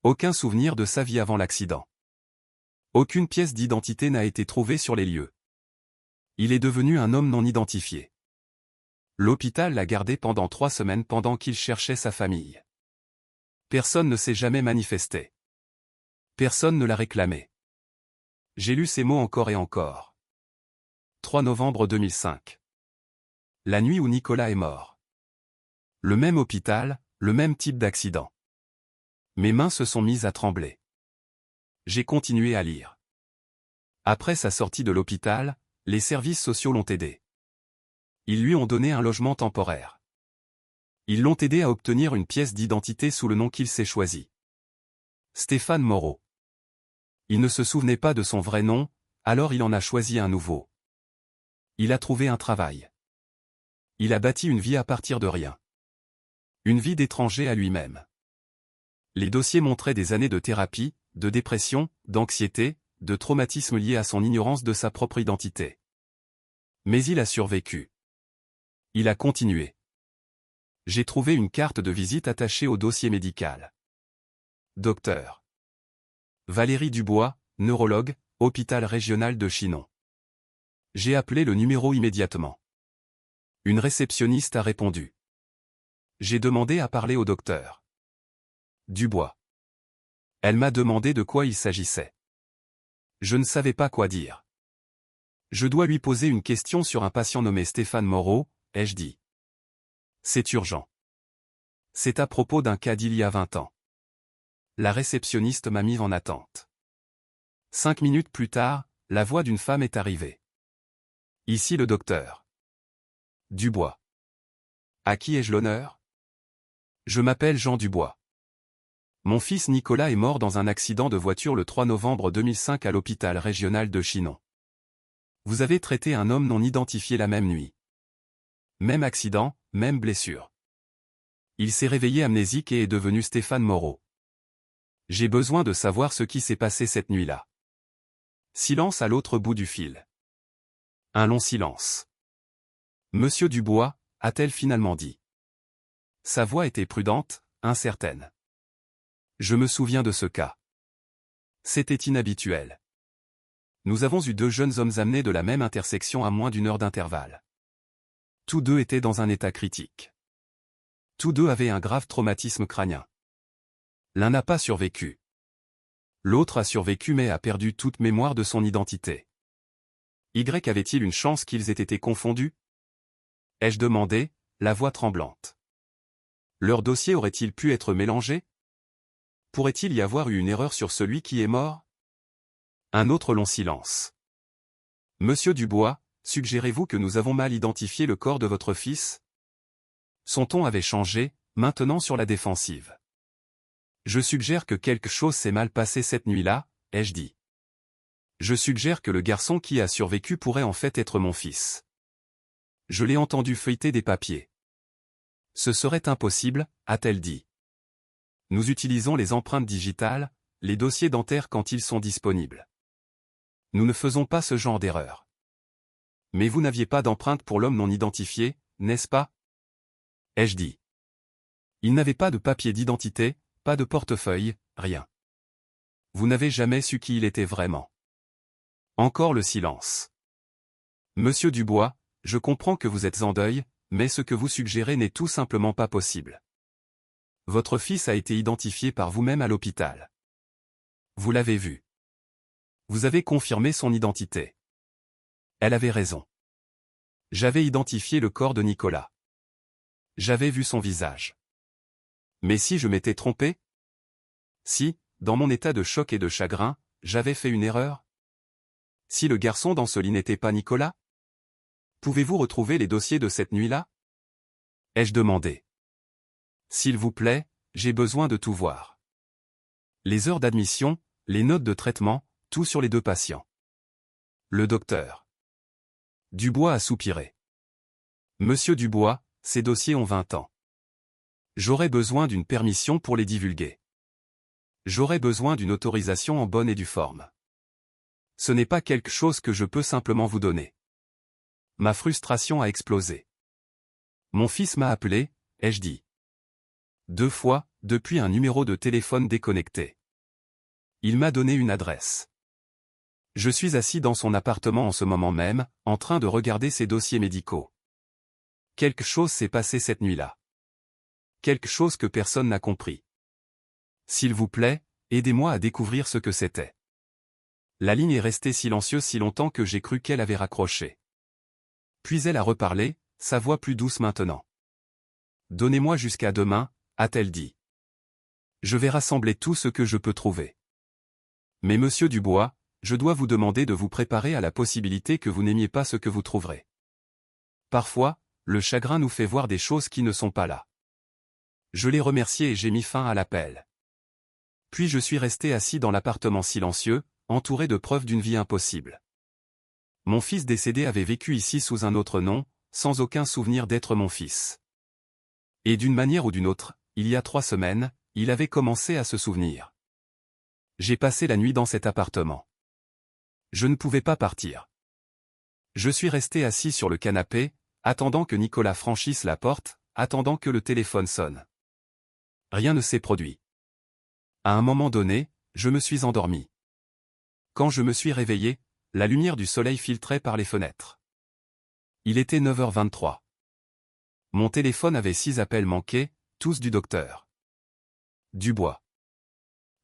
Aucun souvenir de sa vie avant l'accident. Aucune pièce d'identité n'a été trouvée sur les lieux. Il est devenu un homme non identifié. L'hôpital l'a gardé pendant 3 semaines pendant qu'il cherchait sa famille. Personne ne s'est jamais manifesté. Personne ne l'a réclamé. J'ai lu ces mots encore et encore. 3 novembre 2005. La nuit où Nicolas est mort. Le même hôpital, le même type d'accident. Mes mains se sont mises à trembler. J'ai continué à lire. Après sa sortie de l'hôpital, les services sociaux l'ont aidé. Ils lui ont donné un logement temporaire. Ils l'ont aidé à obtenir une pièce d'identité sous le nom qu'il s'est choisi. Stéphane Moreau. Il ne se souvenait pas de son vrai nom, alors il en a choisi un nouveau. Il a trouvé un travail. Il a bâti une vie à partir de rien. Une vie d'étranger à lui-même. Les dossiers montraient des années de thérapie, de dépression, d'anxiété, de traumatisme liés à son ignorance de sa propre identité. Mais il a survécu. Il a continué. J'ai trouvé une carte de visite attachée au dossier médical. Docteur Valérie Dubois, neurologue, hôpital régional de Chinon. J'ai appelé le numéro immédiatement. Une réceptionniste a répondu. J'ai demandé à parler au docteur Dubois. Elle m'a demandé de quoi il s'agissait. Je ne savais pas quoi dire. Je dois lui poser une question sur un patient nommé Stéphane Moreau, ai-je dit. C'est urgent. C'est à propos d'un cas d'il y a 20 ans. La réceptionniste m'a mis en attente. 5 minutes plus tard, la voix d'une femme est arrivée. Ici le docteur Dubois. À qui ai-je l'honneur? Je m'appelle Jean Dubois. Mon fils Nicolas est mort dans un accident de voiture le 3 novembre 2005 à l'hôpital régional de Chinon. Vous avez traité un homme non identifié la même nuit. Même accident, même blessure. Il s'est réveillé amnésique et est devenu Stéphane Moreau. J'ai besoin de savoir ce qui s'est passé cette nuit-là. Silence à l'autre bout du fil. Un long silence. Monsieur Dubois, a-t-elle finalement dit. Sa voix était prudente, incertaine. Je me souviens de ce cas. C'était inhabituel. Nous avons eu 2 jeunes hommes amenés de la même intersection à moins d'1 heure d'intervalle. Tous 2 étaient dans un état critique. Tous 2 avaient un grave traumatisme crânien. L'un n'a pas survécu. L'autre a survécu mais a perdu toute mémoire de son identité. Y avait-il une chance qu'ils aient été confondus? Ai-je demandé, la voix tremblante. Leur dossier aurait-il pu être mélangé? Pourrait-il y avoir eu une erreur sur celui qui est mort? Un autre long silence. Monsieur Dubois, suggérez-vous que nous avons mal identifié le corps de votre fils? Son ton avait changé, maintenant sur la défensive. Je suggère que quelque chose s'est mal passé cette nuit-là, ai-je dit. Je suggère que le garçon qui a survécu pourrait en fait être mon fils. Je l'ai entendu feuilleter des papiers. Ce serait impossible, a-t-elle dit. Nous utilisons les empreintes digitales, les dossiers dentaires quand ils sont disponibles. Nous ne faisons pas ce genre d'erreur. Mais vous n'aviez pas d'empreinte pour l'homme non identifié, n'est-ce pas? Ai-je dit. Il n'avait pas de papier d'identité, pas de portefeuille, rien. Vous n'avez jamais su qui il était vraiment. Encore le silence. Monsieur Dubois, je comprends que vous êtes en deuil, mais ce que vous suggérez n'est tout simplement pas possible. Votre fils a été identifié par vous-même à l'hôpital. Vous l'avez vu. Vous avez confirmé son identité. Elle avait raison. J'avais identifié le corps de Nicolas. J'avais vu son visage. Mais si je m'étais trompé? Si, dans mon état de choc et de chagrin, j'avais fait une erreur? Si le garçon dans ce lit n'était pas Nicolas? Pouvez-vous retrouver les dossiers de cette nuit-là? Ai-je demandé. S'il vous plaît, j'ai besoin de tout voir. Les heures d'admission, les notes de traitement, tout sur les 2 patients. Le docteur Dubois a soupiré. Monsieur Dubois, ces dossiers ont 20 ans. J'aurais besoin d'une permission pour les divulguer. J'aurais besoin d'une autorisation en bonne et due forme. Ce n'est pas quelque chose que je peux simplement vous donner. Ma frustration a explosé. Mon fils m'a appelé, ai-je dit. 2 fois, depuis un numéro de téléphone déconnecté. Il m'a donné une adresse. Je suis assis dans son appartement en ce moment même, en train de regarder ses dossiers médicaux. Quelque chose s'est passé cette nuit-là. Quelque chose que personne n'a compris. S'il vous plaît, aidez-moi à découvrir ce que c'était. La ligne est restée silencieuse si longtemps que j'ai cru qu'elle avait raccroché. Puis elle a reparlé, sa voix plus douce maintenant. Donnez-moi jusqu'à demain, a-t-elle dit. Je vais rassembler tout ce que je peux trouver. Mais monsieur Dubois, je dois vous demander de vous préparer à la possibilité que vous n'aimiez pas ce que vous trouverez. Parfois, le chagrin nous fait voir des choses qui ne sont pas là. Je l'ai remercié et j'ai mis fin à l'appel. Puis je suis resté assis dans l'appartement silencieux, entouré de preuves d'une vie impossible. Mon fils décédé avait vécu ici sous un autre nom, sans aucun souvenir d'être mon fils. Et d'une manière ou d'une autre, il y a 3 semaines, il avait commencé à se souvenir. J'ai passé la nuit dans cet appartement. Je ne pouvais pas partir. Je suis resté assis sur le canapé, attendant que Nicolas franchisse la porte, attendant que le téléphone sonne. Rien ne s'est produit. À un moment donné, je me suis endormi. Quand je me suis réveillé, la lumière du soleil filtrait par les fenêtres. Il était 9h23. Mon téléphone avait 6 appels manqués, tous du docteur Dubois.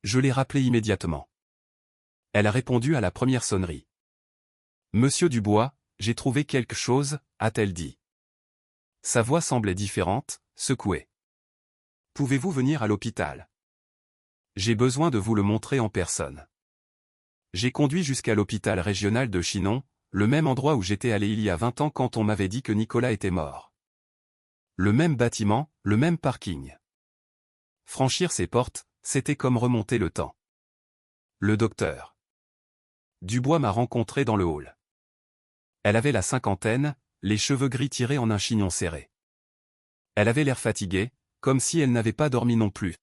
Je l'ai rappelé immédiatement. Elle a répondu à la première sonnerie. Monsieur Dubois, j'ai trouvé quelque chose, a-t-elle dit. Sa voix semblait différente, secouée. Pouvez-vous venir à l'hôpital? J'ai besoin de vous le montrer en personne. J'ai conduit jusqu'à l'hôpital régional de Chinon, le même endroit où j'étais allé il y a 20 ans quand on m'avait dit que Nicolas était mort. Le même bâtiment, le même parking. Franchir ces portes, c'était comme remonter le temps. Le docteur Dubois m'a rencontré dans le hall. Elle avait la cinquantaine, les cheveux gris tirés en un chignon serré. Elle avait l'air fatiguée, comme si elle n'avait pas dormi non plus.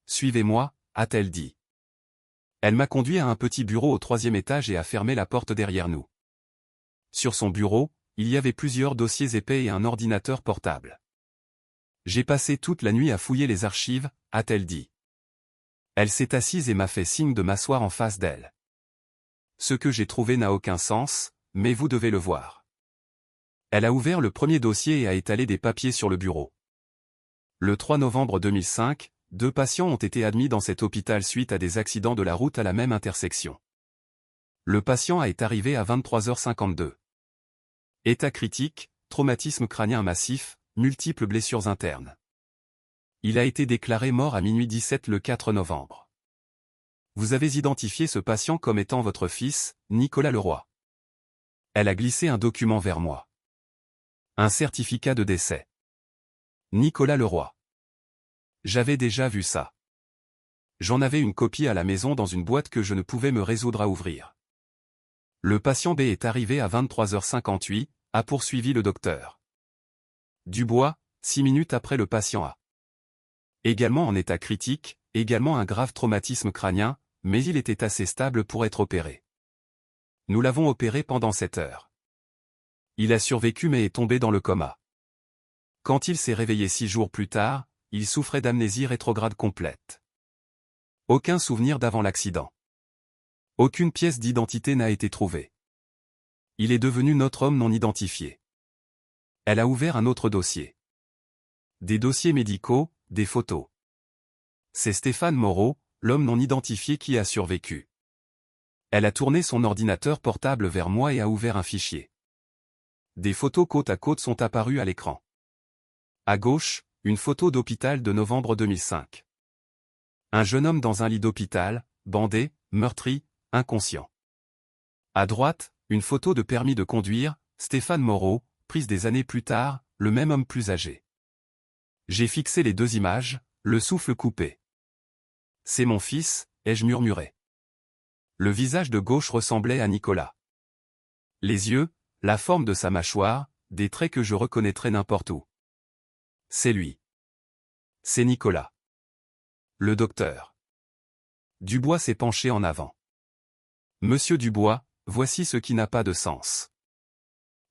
Suivez-moi, a-t-elle dit. Elle m'a conduit à un petit bureau au 3e étage et a fermé la porte derrière nous. Sur son bureau, il y avait plusieurs dossiers épais et un ordinateur portable. J'ai passé toute la nuit à fouiller les archives, a-t-elle dit. Elle s'est assise et m'a fait signe de m'asseoir en face d'elle. Ce que j'ai trouvé n'a aucun sens, mais vous devez le voir. Elle a ouvert le premier dossier et a étalé des papiers sur le bureau. Le 3 novembre 2005, 2 patients ont été admis dans cet hôpital suite à des accidents de la route à la même intersection. Le patient est arrivé à 23h52. État critique, traumatisme crânien massif, multiples blessures internes. Il a été déclaré mort à minuit 17 le 4 novembre. Vous avez identifié ce patient comme étant votre fils, Nicolas Leroy. Elle a glissé un document vers moi. Un certificat de décès. Nicolas Leroy. J'avais déjà vu ça. J'en avais une copie à la maison dans une boîte que je ne pouvais me résoudre à ouvrir. Le patient B est arrivé à 23h58, a poursuivi le docteur Dubois, 6 minutes après le patient A. Également en état critique, également un grave traumatisme crânien, mais il était assez stable pour être opéré. Nous l'avons opéré pendant 7 heures. Il a survécu mais est tombé dans le coma. Quand il s'est réveillé 6 jours plus tard, il souffrait d'amnésie rétrograde complète. Aucun souvenir d'avant l'accident. Aucune pièce d'identité n'a été trouvée. Il est devenu notre homme non identifié. Elle a ouvert un autre dossier. Des dossiers médicaux, des photos. C'est Stéphane Moreau, l'homme non identifié qui a survécu. Elle a tourné son ordinateur portable vers moi et a ouvert un fichier. Des photos côte à côte sont apparues à l'écran. À gauche, une photo d'hôpital de novembre 2005. Un jeune homme dans un lit d'hôpital, bandé, meurtri, inconscient. À droite, une photo de permis de conduire, Stéphane Moreau, prise des années plus tard, le même homme plus âgé. J'ai fixé les 2 images, le souffle coupé. C'est mon fils, ai-je murmuré. Le visage de gauche ressemblait à Nicolas. Les yeux, la forme de sa mâchoire, des traits que je reconnaîtrais n'importe où. C'est lui. C'est Nicolas. Le docteur Dubois s'est penché en avant. Monsieur Dubois, voici ce qui n'a pas de sens.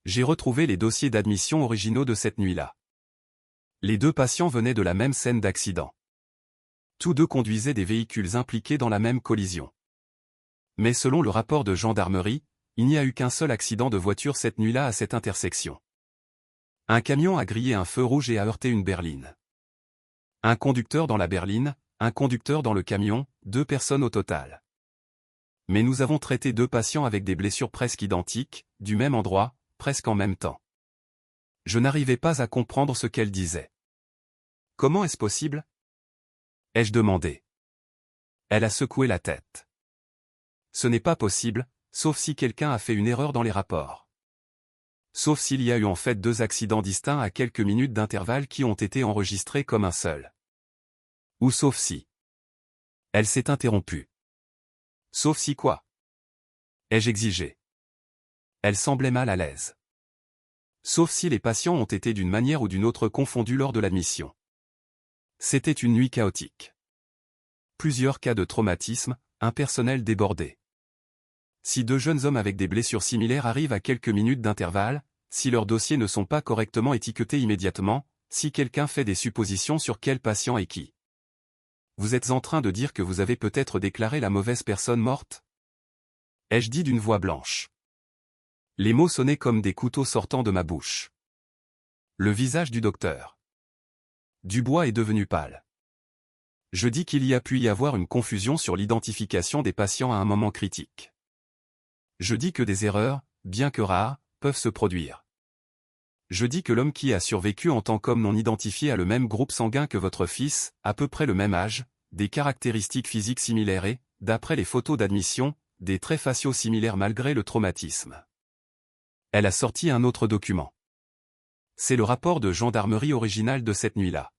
J'ai retrouvé les dossiers d'admission originaux de cette nuit-là. Les 2 patients venaient de la même scène d'accident. Tous 2 conduisaient des véhicules impliqués dans la même collision. Mais selon le rapport de gendarmerie, il n'y a eu qu'un seul accident de voiture cette nuit-là à cette intersection. Un camion a grillé un feu rouge et a heurté une berline. Un conducteur dans la berline, un conducteur dans le camion, 2 personnes au total. Mais nous avons traité 2 patients avec des blessures presque identiques, du même endroit, presque en même temps. Je n'arrivais pas à comprendre ce qu'elle disait. Comment est-ce possible? Ai-je demandé. Elle a secoué la tête. Ce n'est pas possible, sauf si quelqu'un a fait une erreur dans les rapports. Sauf s'il y a eu en fait 2 accidents distincts à quelques minutes d'intervalle qui ont été enregistrés comme un seul. Ou sauf si. Elle s'est interrompue. Sauf si quoi? Ai-je exigé. Elle semblait mal à l'aise. Sauf si les patients ont été d'une manière ou d'une autre confondus lors de l'admission. C'était une nuit chaotique. Plusieurs cas de traumatisme, un personnel débordé. Si deux jeunes hommes avec des blessures similaires arrivent à quelques minutes d'intervalle, si leurs dossiers ne sont pas correctement étiquetés immédiatement, si quelqu'un fait des suppositions sur quel patient et qui. Vous êtes en train de dire que vous avez peut-être déclaré la mauvaise personne morte? Ai-je dit d'une voix blanche. Les mots sonnaient comme des couteaux sortant de ma bouche. Le visage du docteur Dubois est devenu pâle. Je dis qu'il y a pu y avoir une confusion sur l'identification des patients à un moment critique. Je dis que des erreurs, bien que rares, peuvent se produire. Je dis que l'homme qui a survécu en tant qu'homme non identifié a le même groupe sanguin que votre fils, à peu près le même âge, des caractéristiques physiques similaires et, d'après les photos d'admission, des traits faciaux similaires malgré le traumatisme. Elle a sorti un autre document. C'est le rapport de gendarmerie original de cette nuit-là.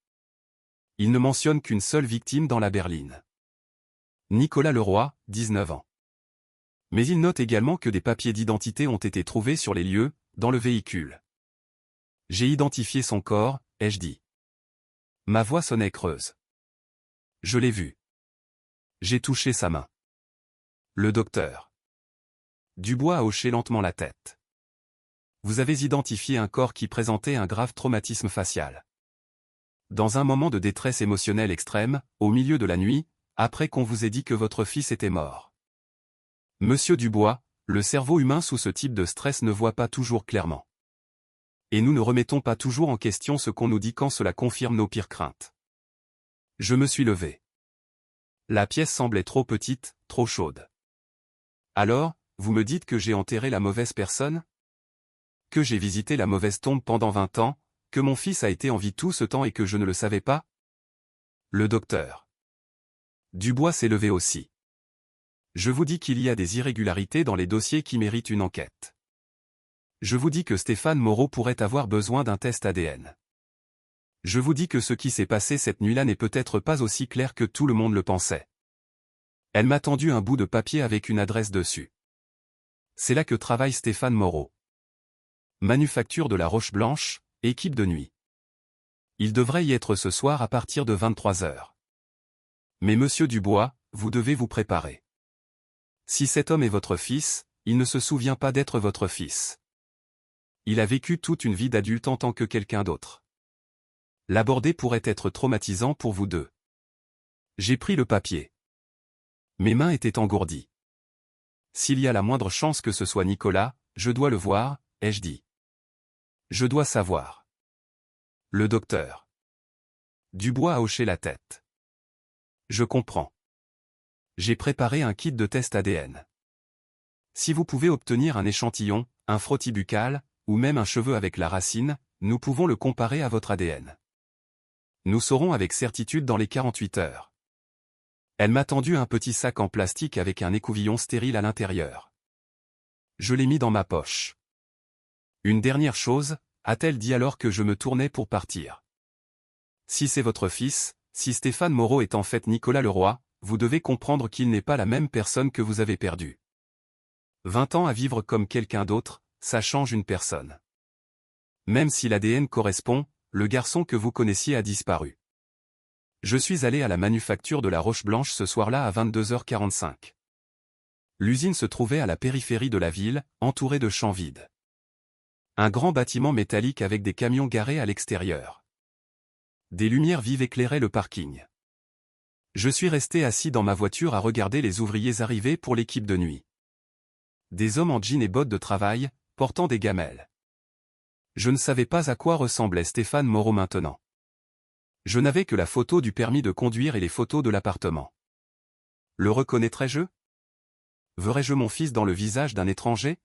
Il ne mentionne qu'une seule victime dans la berline. Nicolas Leroy, 19 ans. Mais il note également que des papiers d'identité ont été trouvés sur les lieux, dans le véhicule. J'ai identifié son corps, ai-je dit. Ma voix sonnait creuse. Je l'ai vu. J'ai touché sa main. Le docteur Dubois a hoché lentement la tête. Vous avez identifié un corps qui présentait un grave traumatisme facial. Dans un moment de détresse émotionnelle extrême, au milieu de la nuit, après qu'on vous ait dit que votre fils était mort. Monsieur Dubois, le cerveau humain sous ce type de stress ne voit pas toujours clairement. Et nous ne remettons pas toujours en question ce qu'on nous dit quand cela confirme nos pires craintes. Je me suis levé. La pièce semblait trop petite, trop chaude. Alors, vous me dites que j'ai enterré la mauvaise personne? Que j'ai visité la mauvaise tombe pendant 20 ans, que mon fils a été en vie tout ce temps et que je ne le savais pas? Le docteur Dubois s'est levé aussi. Je vous dis qu'il y a des irrégularités dans les dossiers qui méritent une enquête. Je vous dis que Stéphane Moreau pourrait avoir besoin d'un test ADN. Je vous dis que ce qui s'est passé cette nuit-là n'est peut-être pas aussi clair que tout le monde le pensait. Elle m'a tendu un bout de papier avec une adresse dessus. C'est là que travaille Stéphane Moreau. Manufacture de la Roche Blanche, équipe de nuit. Il devrait y être ce soir à partir de 23h. Mais monsieur Dubois, vous devez vous préparer. Si cet homme est votre fils, il ne se souvient pas d'être votre fils. Il a vécu toute une vie d'adulte en tant que quelqu'un d'autre. L'aborder pourrait être traumatisant pour vous deux. J'ai pris le papier. Mes mains étaient engourdies. S'il y a la moindre chance que ce soit Nicolas, je dois le voir, ai-je dit. Je dois savoir. Le docteur Dubois a hoché la tête. Je comprends. J'ai préparé un kit de test ADN. Si vous pouvez obtenir un échantillon, un frottis buccal, ou même un cheveu avec la racine, nous pouvons le comparer à votre ADN. Nous saurons avec certitude dans les 48 heures. Elle m'a tendu un petit sac en plastique avec un écouvillon stérile à l'intérieur. Je l'ai mis dans ma poche. Une dernière chose, a-t-elle dit alors que je me tournais pour partir. Si c'est votre fils, si Stéphane Moreau est en fait Nicolas Leroy, vous devez comprendre qu'il n'est pas la même personne que vous avez perdue. 20 ans à vivre comme quelqu'un d'autre, ça change une personne. Même si l'ADN correspond, le garçon que vous connaissiez a disparu. Je suis allé à la manufacture de la Roche Blanche ce soir-là à 22h45. L'usine se trouvait à la périphérie de la ville, entourée de champs vides. Un grand bâtiment métallique avec des camions garés à l'extérieur. Des lumières vives éclairaient le parking. Je suis resté assis dans ma voiture à regarder les ouvriers arriver pour l'équipe de nuit. Des hommes en jean et bottes de travail, portant des gamelles. Je ne savais pas à quoi ressemblait Stéphane Moreau maintenant. Je n'avais que la photo du permis de conduire et les photos de l'appartement. Le reconnaîtrais-je? Verrais-je mon fils dans le visage d'un étranger?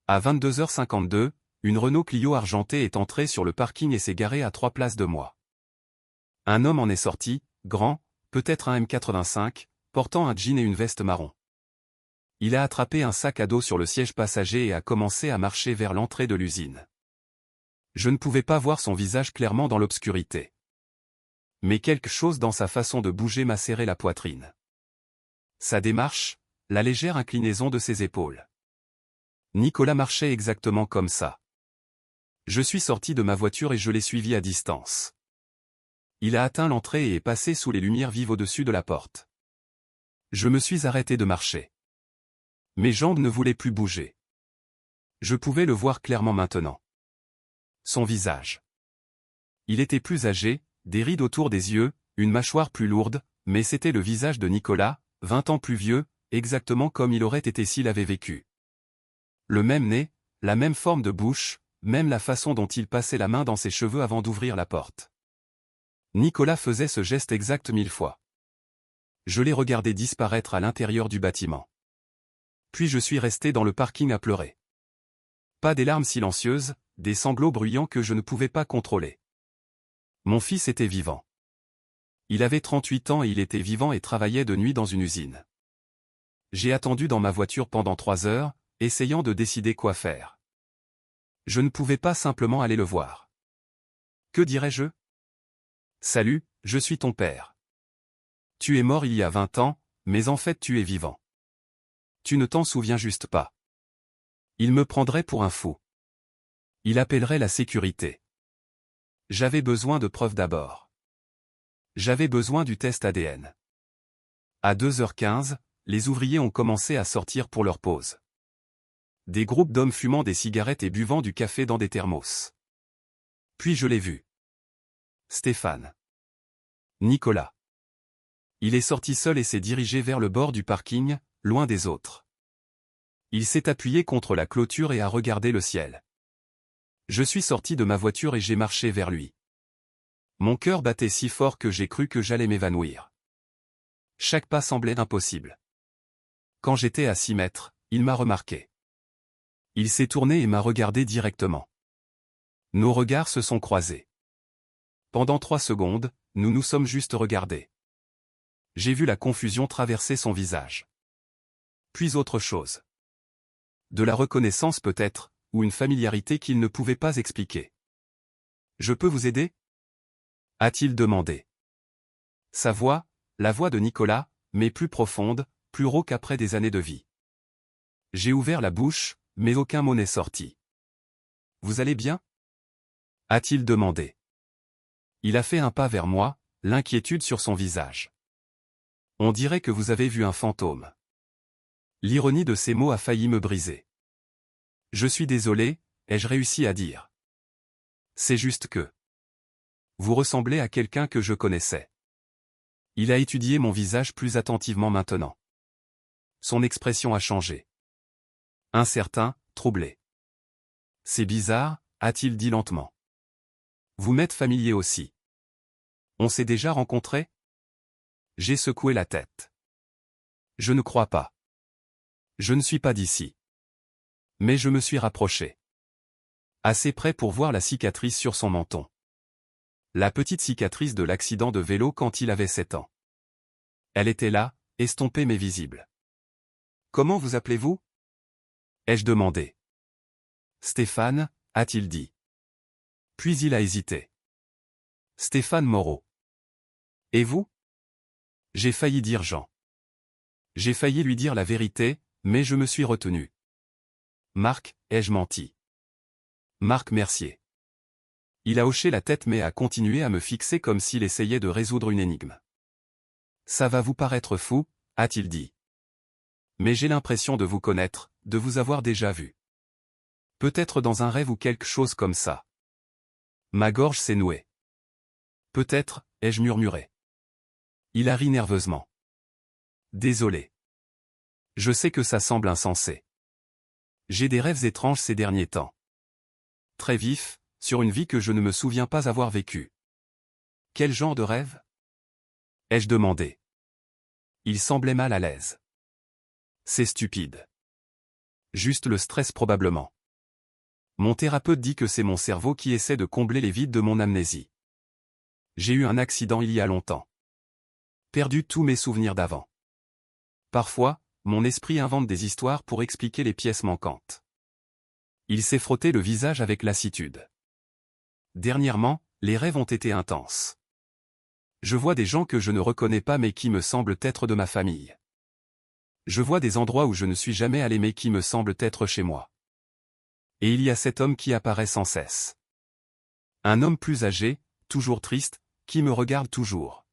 À 22h52, une Renault Clio argentée est entrée sur le parking et s'est garée à 3 places de moi. Un homme en est sorti, grand, peut-être un M85, portant un jean et une veste marron. Il a attrapé un sac à dos sur le siège passager et a commencé à marcher vers l'entrée de l'usine. Je ne pouvais pas voir son visage clairement dans l'obscurité. Mais quelque chose dans sa façon de bouger m'a serré la poitrine. Sa démarche, la légère inclinaison de ses épaules. Nicolas marchait exactement comme ça. Je suis sorti de ma voiture et je l'ai suivi à distance. Il a atteint l'entrée et est passé sous les lumières vives au-dessus de la porte. Je me suis arrêté de marcher. Mes jambes ne voulaient plus bouger. Je pouvais le voir clairement maintenant. Son visage. Il était plus âgé, des rides autour des yeux, une mâchoire plus lourde, mais c'était le visage de Nicolas, 20 ans plus vieux, exactement comme il aurait été s'il avait vécu. Le même nez, la même forme de bouche, même la façon dont il passait la main dans ses cheveux avant d'ouvrir la porte. Nicolas faisait ce geste exact 1000 fois. Je l'ai regardé disparaître à l'intérieur du bâtiment. Puis je suis resté dans le parking à pleurer. Pas des larmes silencieuses, des sanglots bruyants que je ne pouvais pas contrôler. Mon fils était vivant. Il avait 38 ans et il était vivant et travaillait de nuit dans une usine. J'ai attendu dans ma voiture pendant 3 heures, essayant de décider quoi faire. Je ne pouvais pas simplement aller le voir. Que dirais-je? Salut, je suis ton père. Tu es mort il y a 20 ans, mais en fait tu es vivant. Tu ne t'en souviens juste pas. Il me prendrait pour un fou. Il appellerait la sécurité. J'avais besoin de preuves d'abord. J'avais besoin du test ADN. À 2h15, les ouvriers ont commencé à sortir pour leur pause. Des groupes d'hommes fumant des cigarettes et buvant du café dans des thermos. Puis je l'ai vu. Stéphane. Nicolas. Il est sorti seul et s'est dirigé vers le bord du parking, loin des autres. Il s'est appuyé contre la clôture et a regardé le ciel. Je suis sorti de ma voiture et j'ai marché vers lui. Mon cœur battait si fort que j'ai cru que j'allais m'évanouir. Chaque pas semblait impossible. Quand j'étais à 6 mètres, il m'a remarqué. Il s'est tourné et m'a regardé directement. Nos regards se sont croisés. Pendant 3 secondes, nous nous sommes juste regardés. J'ai vu la confusion traverser son visage. Puis autre chose. De la reconnaissance peut-être, ou une familiarité qu'il ne pouvait pas expliquer. « Je peux vous aider ?» a-t-il demandé. Sa voix, la voix de Nicolas, mais plus profonde, plus rauque qu'après des années de vie. J'ai ouvert la bouche, mais aucun mot n'est sorti. « Vous allez bien ?» a-t-il demandé. Il a fait un pas vers moi, l'inquiétude sur son visage. « On dirait que vous avez vu un fantôme. » L'ironie de ces mots a failli me briser. « Je suis désolé, ai-je réussi à dire. C'est juste que... Vous ressemblez à quelqu'un que je connaissais. » Il a étudié mon visage plus attentivement maintenant. Son expression a changé. Incertain, troublé. « C'est bizarre, a-t-il dit lentement. Vous m'êtes familier aussi. On s'est déjà rencontrés? J'ai secoué la tête. Je ne crois pas. Je ne suis pas d'ici. Mais je me suis rapproché. Assez près pour voir la cicatrice sur son menton. La petite cicatrice de l'accident de vélo quand il avait 7 ans. Elle était là, estompée mais visible. Comment vous appelez-vous? Ai-je demandé. Stéphane, a-t-il dit. Puis il a hésité. Stéphane Moreau. Et vous? J'ai failli dire Jean. J'ai failli lui dire la vérité, mais je me suis retenu. Marc, ai-je menti? Marc Mercier. Il a hoché la tête mais a continué à me fixer comme s'il essayait de résoudre une énigme. Ça va vous paraître fou, a-t-il dit. Mais j'ai l'impression de vous connaître, de vous avoir déjà vu. Peut-être dans un rêve ou quelque chose comme ça. Ma gorge s'est nouée. Peut-être, ai-je murmuré. Il a ri nerveusement. Désolé. Je sais que ça semble insensé. J'ai des rêves étranges ces derniers temps. Très vifs, sur une vie que je ne me souviens pas avoir vécue. Quel genre de rêve? Ai-je demandé. Il semblait mal à l'aise. C'est stupide. Juste le stress probablement. Mon thérapeute dit que c'est mon cerveau qui essaie de combler les vides de mon amnésie. J'ai eu un accident il y a longtemps. Perdu tous mes souvenirs d'avant. Parfois, mon esprit invente des histoires pour expliquer les pièces manquantes. Il s'est frotté le visage avec lassitude. Dernièrement, les rêves ont été intenses. Je vois des gens que je ne reconnais pas mais qui me semblent être de ma famille. Je vois des endroits où je ne suis jamais allé mais qui me semblent être chez moi. Et il y a cet homme qui apparaît sans cesse. Un homme plus âgé, toujours triste, qui me regarde toujours.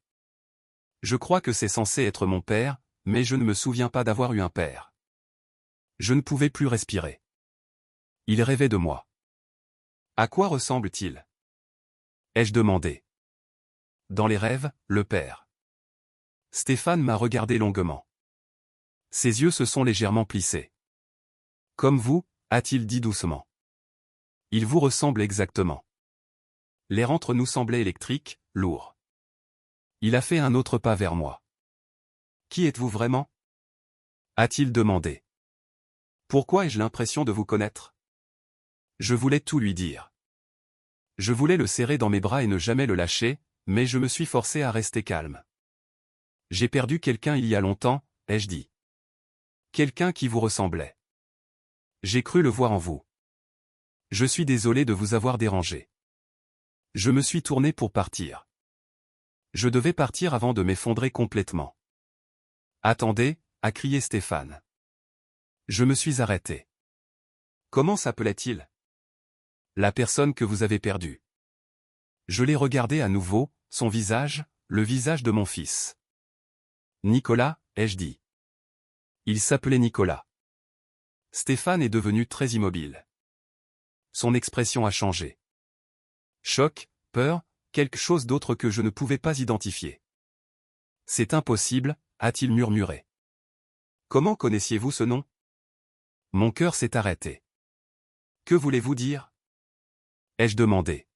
Je crois que c'est censé être mon père, mais je ne me souviens pas d'avoir eu un père. Je ne pouvais plus respirer. Il rêvait de moi. À quoi ressemble-t-il? Ai-je demandé. Dans les rêves, le père. Stéphane m'a regardé longuement. Ses yeux se sont légèrement plissés. Comme vous, a-t-il dit doucement. Il vous ressemble exactement. L'air entre nous semblait électrique, lourd. Il a fait un autre pas vers moi. Qui êtes-vous vraiment? A-t-il demandé. Pourquoi ai-je l'impression de vous connaître? Je voulais tout lui dire. Je voulais le serrer dans mes bras et ne jamais le lâcher, mais je me suis forcé à rester calme. J'ai perdu quelqu'un il y a longtemps, ai-je dit. Quelqu'un qui vous ressemblait. J'ai cru le voir en vous. Je suis désolé de vous avoir dérangé. Je me suis tourné pour partir. Je devais partir avant de m'effondrer complètement. Attendez, a crié Stéphane. Je me suis arrêté. Comment s'appelait-il? La personne que vous avez perdue. Je l'ai regardé à nouveau, son visage, le visage de mon fils. Nicolas, ai-je dit. Il s'appelait Nicolas. Stéphane est devenu très immobile. Son expression a changé. Choc, peur, quelque chose d'autre que je ne pouvais pas identifier. C'est impossible, a-t-il murmuré. Comment connaissiez-vous ce nom? Mon cœur s'est arrêté. Que voulez-vous dire? Ai-je demandé.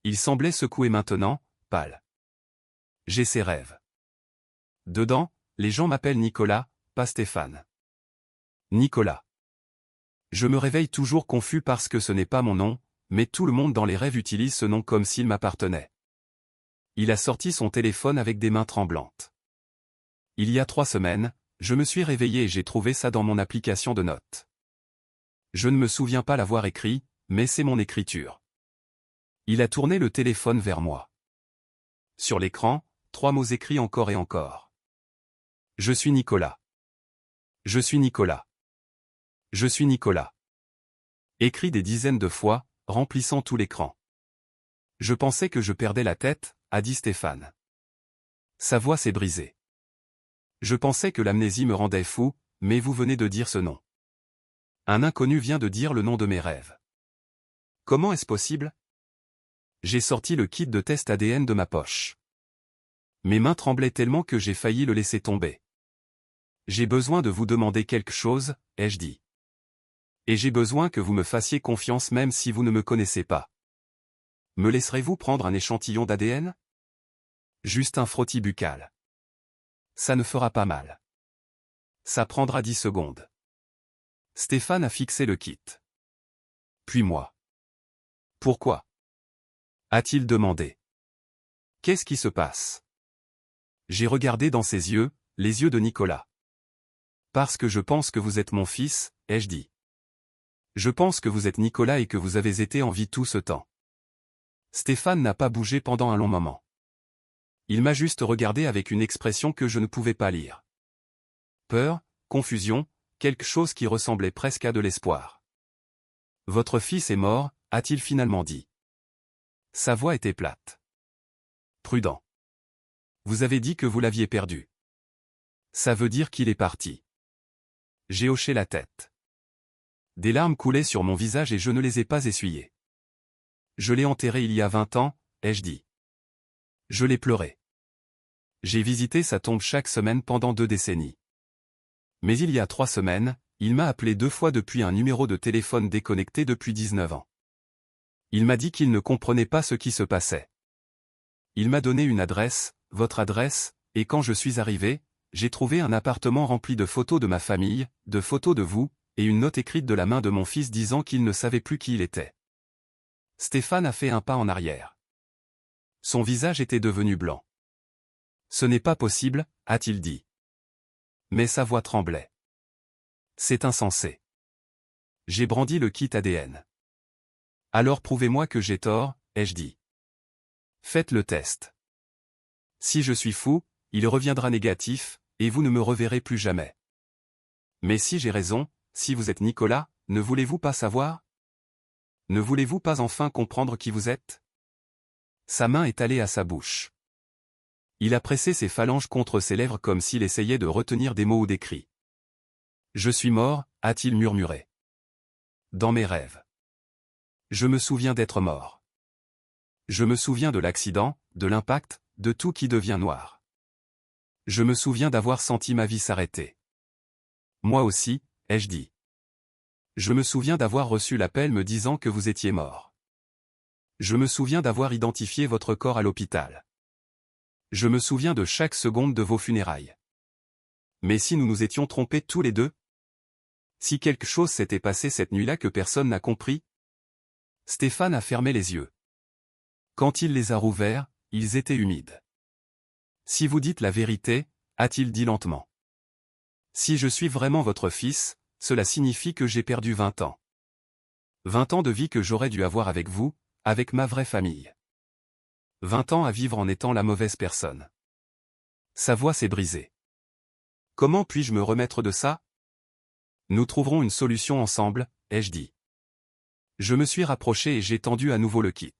Il semblait secoué maintenant, pâle. J'ai ces rêves. Dedans, les gens m'appellent Nicolas, pas Stéphane. Nicolas. Je me réveille toujours confus parce que ce n'est pas mon nom, mais tout le monde dans les rêves utilise ce nom comme s'il m'appartenait. Il a sorti son téléphone avec des mains tremblantes. Il y a 3 semaines, je me suis réveillé et j'ai trouvé ça dans mon application de notes. Je ne me souviens pas l'avoir écrit, mais c'est mon écriture. Il a tourné le téléphone vers moi. Sur l'écran, 3 mots écrits encore et encore. Je suis Nicolas. Je suis Nicolas. Je suis Nicolas. Écrit des dizaines de fois, remplissant tout l'écran. Je pensais que je perdais la tête, a dit Stéphane. Sa voix s'est brisée. Je pensais que l'amnésie me rendait fou, mais vous venez de dire ce nom. Un inconnu vient de dire le nom de mes rêves. Comment est-ce possible? J'ai sorti le kit de test ADN de ma poche. Mes mains tremblaient tellement que j'ai failli le laisser tomber. J'ai besoin de vous demander quelque chose, ai-je dit. Et j'ai besoin que vous me fassiez confiance même si vous ne me connaissez pas. Me laisserez-vous prendre un échantillon d'ADN? Juste un frottis buccal. Ça ne fera pas mal. Ça prendra 10 secondes. Stéphane a fixé le kit. Puis moi. Pourquoi? A-t-il demandé. Qu'est-ce qui se passe? J'ai regardé dans ses yeux, les yeux de Nicolas. Parce que je pense que vous êtes mon fils, ai-je dit. Je pense que vous êtes Nicolas et que vous avez été en vie tout ce temps. Stéphane n'a pas bougé pendant un long moment. Il m'a juste regardé avec une expression que je ne pouvais pas lire. Peur, confusion, quelque chose qui ressemblait presque à de l'espoir. Votre fils est mort, a-t-il finalement dit. Sa voix était plate. Prudent. Vous avez dit que vous l'aviez perdu. Ça veut dire qu'il est parti. J'ai hoché la tête. Des larmes coulaient sur mon visage et je ne les ai pas essuyées. Je l'ai enterré il y a 20 ans, ai-je dit. Je l'ai pleuré. J'ai visité sa tombe chaque semaine pendant 2 décennies. Mais il y a 3 semaines, il m'a appelé 2 fois depuis un numéro de téléphone déconnecté depuis 19 ans. Il m'a dit qu'il ne comprenait pas ce qui se passait. Il m'a donné une adresse, votre adresse, et quand je suis arrivé, j'ai trouvé un appartement rempli de photos de ma famille, de photos de vous, et une note écrite de la main de mon fils disant qu'il ne savait plus qui il était. Stéphane a fait un pas en arrière. Son visage était devenu blanc. Ce n'est pas possible, a-t-il dit. Mais sa voix tremblait. C'est insensé. J'ai brandi le kit ADN. Alors prouvez-moi que j'ai tort, ai-je dit. Faites le test. Si je suis fou, il reviendra négatif, et vous ne me reverrez plus jamais. Mais si j'ai raison, si vous êtes Nicolas, ne voulez-vous pas savoir? Ne voulez-vous pas enfin comprendre qui vous êtes? Sa main est allée à sa bouche. Il a pressé ses phalanges contre ses lèvres comme s'il essayait de retenir des mots ou des cris. Je suis mort, a-t-il murmuré. Dans mes rêves. Je me souviens d'être mort. Je me souviens de l'accident, de l'impact, de tout qui devient noir. Je me souviens d'avoir senti ma vie s'arrêter. Moi aussi, ai-je dit. Je me souviens d'avoir reçu l'appel me disant que vous étiez mort. Je me souviens d'avoir identifié votre corps à l'hôpital. Je me souviens de chaque seconde de vos funérailles. Mais si nous nous étions trompés tous les deux? Si quelque chose s'était passé cette nuit-là que personne n'a compris? Stéphane a fermé les yeux. Quand il les a rouverts, ils étaient humides. Si vous dites la vérité, a-t-il dit lentement. Si je suis vraiment votre fils, cela signifie que j'ai perdu 20 ans. 20 ans de vie que j'aurais dû avoir avec vous, avec ma vraie famille. 20 ans à vivre en étant la mauvaise personne. Sa voix s'est brisée. Comment puis-je me remettre de ça? Nous trouverons une solution ensemble, ai-je dit. Je me suis rapproché et j'ai tendu à nouveau le kit.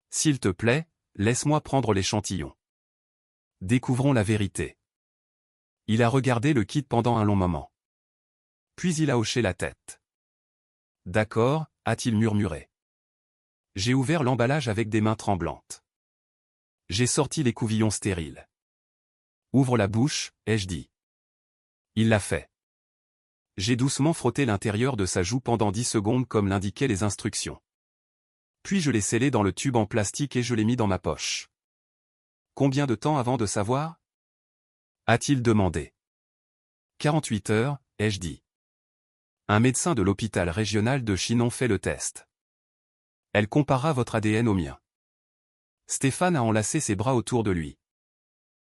S'il te plaît, laisse-moi prendre l'échantillon. Découvrons la vérité. Il a regardé le kit pendant un long moment. Puis il a hoché la tête. D'accord, a-t-il murmuré. J'ai ouvert l'emballage avec des mains tremblantes. J'ai sorti l'écouvillon stérile. Ouvre la bouche, ai-je dit. Il l'a fait. J'ai doucement frotté l'intérieur de sa joue pendant 10 secondes comme l'indiquaient les instructions. Puis je l'ai scellé dans le tube en plastique et je l'ai mis dans ma poche. Combien de temps avant de savoir? A-t-il demandé. 48 heures, ai-je dit. Un médecin de l'hôpital régional de Chinon fait le test. Elle compara votre ADN au mien. Stéphane a enlacé ses bras autour de lui.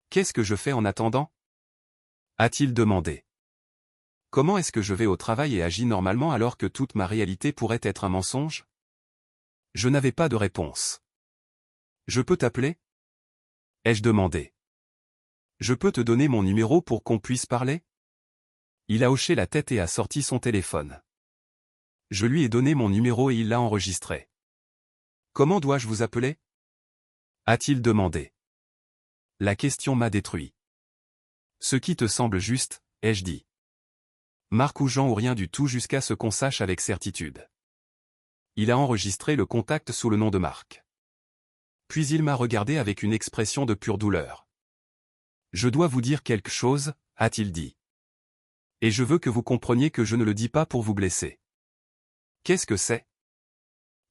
Qu'est-ce que je fais en attendant? A-t-il demandé. Comment est-ce que je vais au travail et agis normalement alors que toute ma réalité pourrait être un mensonge? Je n'avais pas de réponse. Je peux t'appeler? Ai-je demandé. Je peux te donner mon numéro pour qu'on puisse parler? Il a hoché la tête et a sorti son téléphone. Je lui ai donné mon numéro et il l'a enregistré. Comment dois-je vous appeler? A-t-il demandé. La question m'a détruit. Ce qui te semble juste, ai-je dit. Marc ou Jean ou rien du tout jusqu'à ce qu'on sache avec certitude. Il a enregistré le contact sous le nom de Marc. Puis il m'a regardé avec une expression de pure douleur. Je dois vous dire quelque chose, a-t-il dit. Et je veux que vous compreniez que je ne le dis pas pour vous blesser. Qu'est-ce que c'est?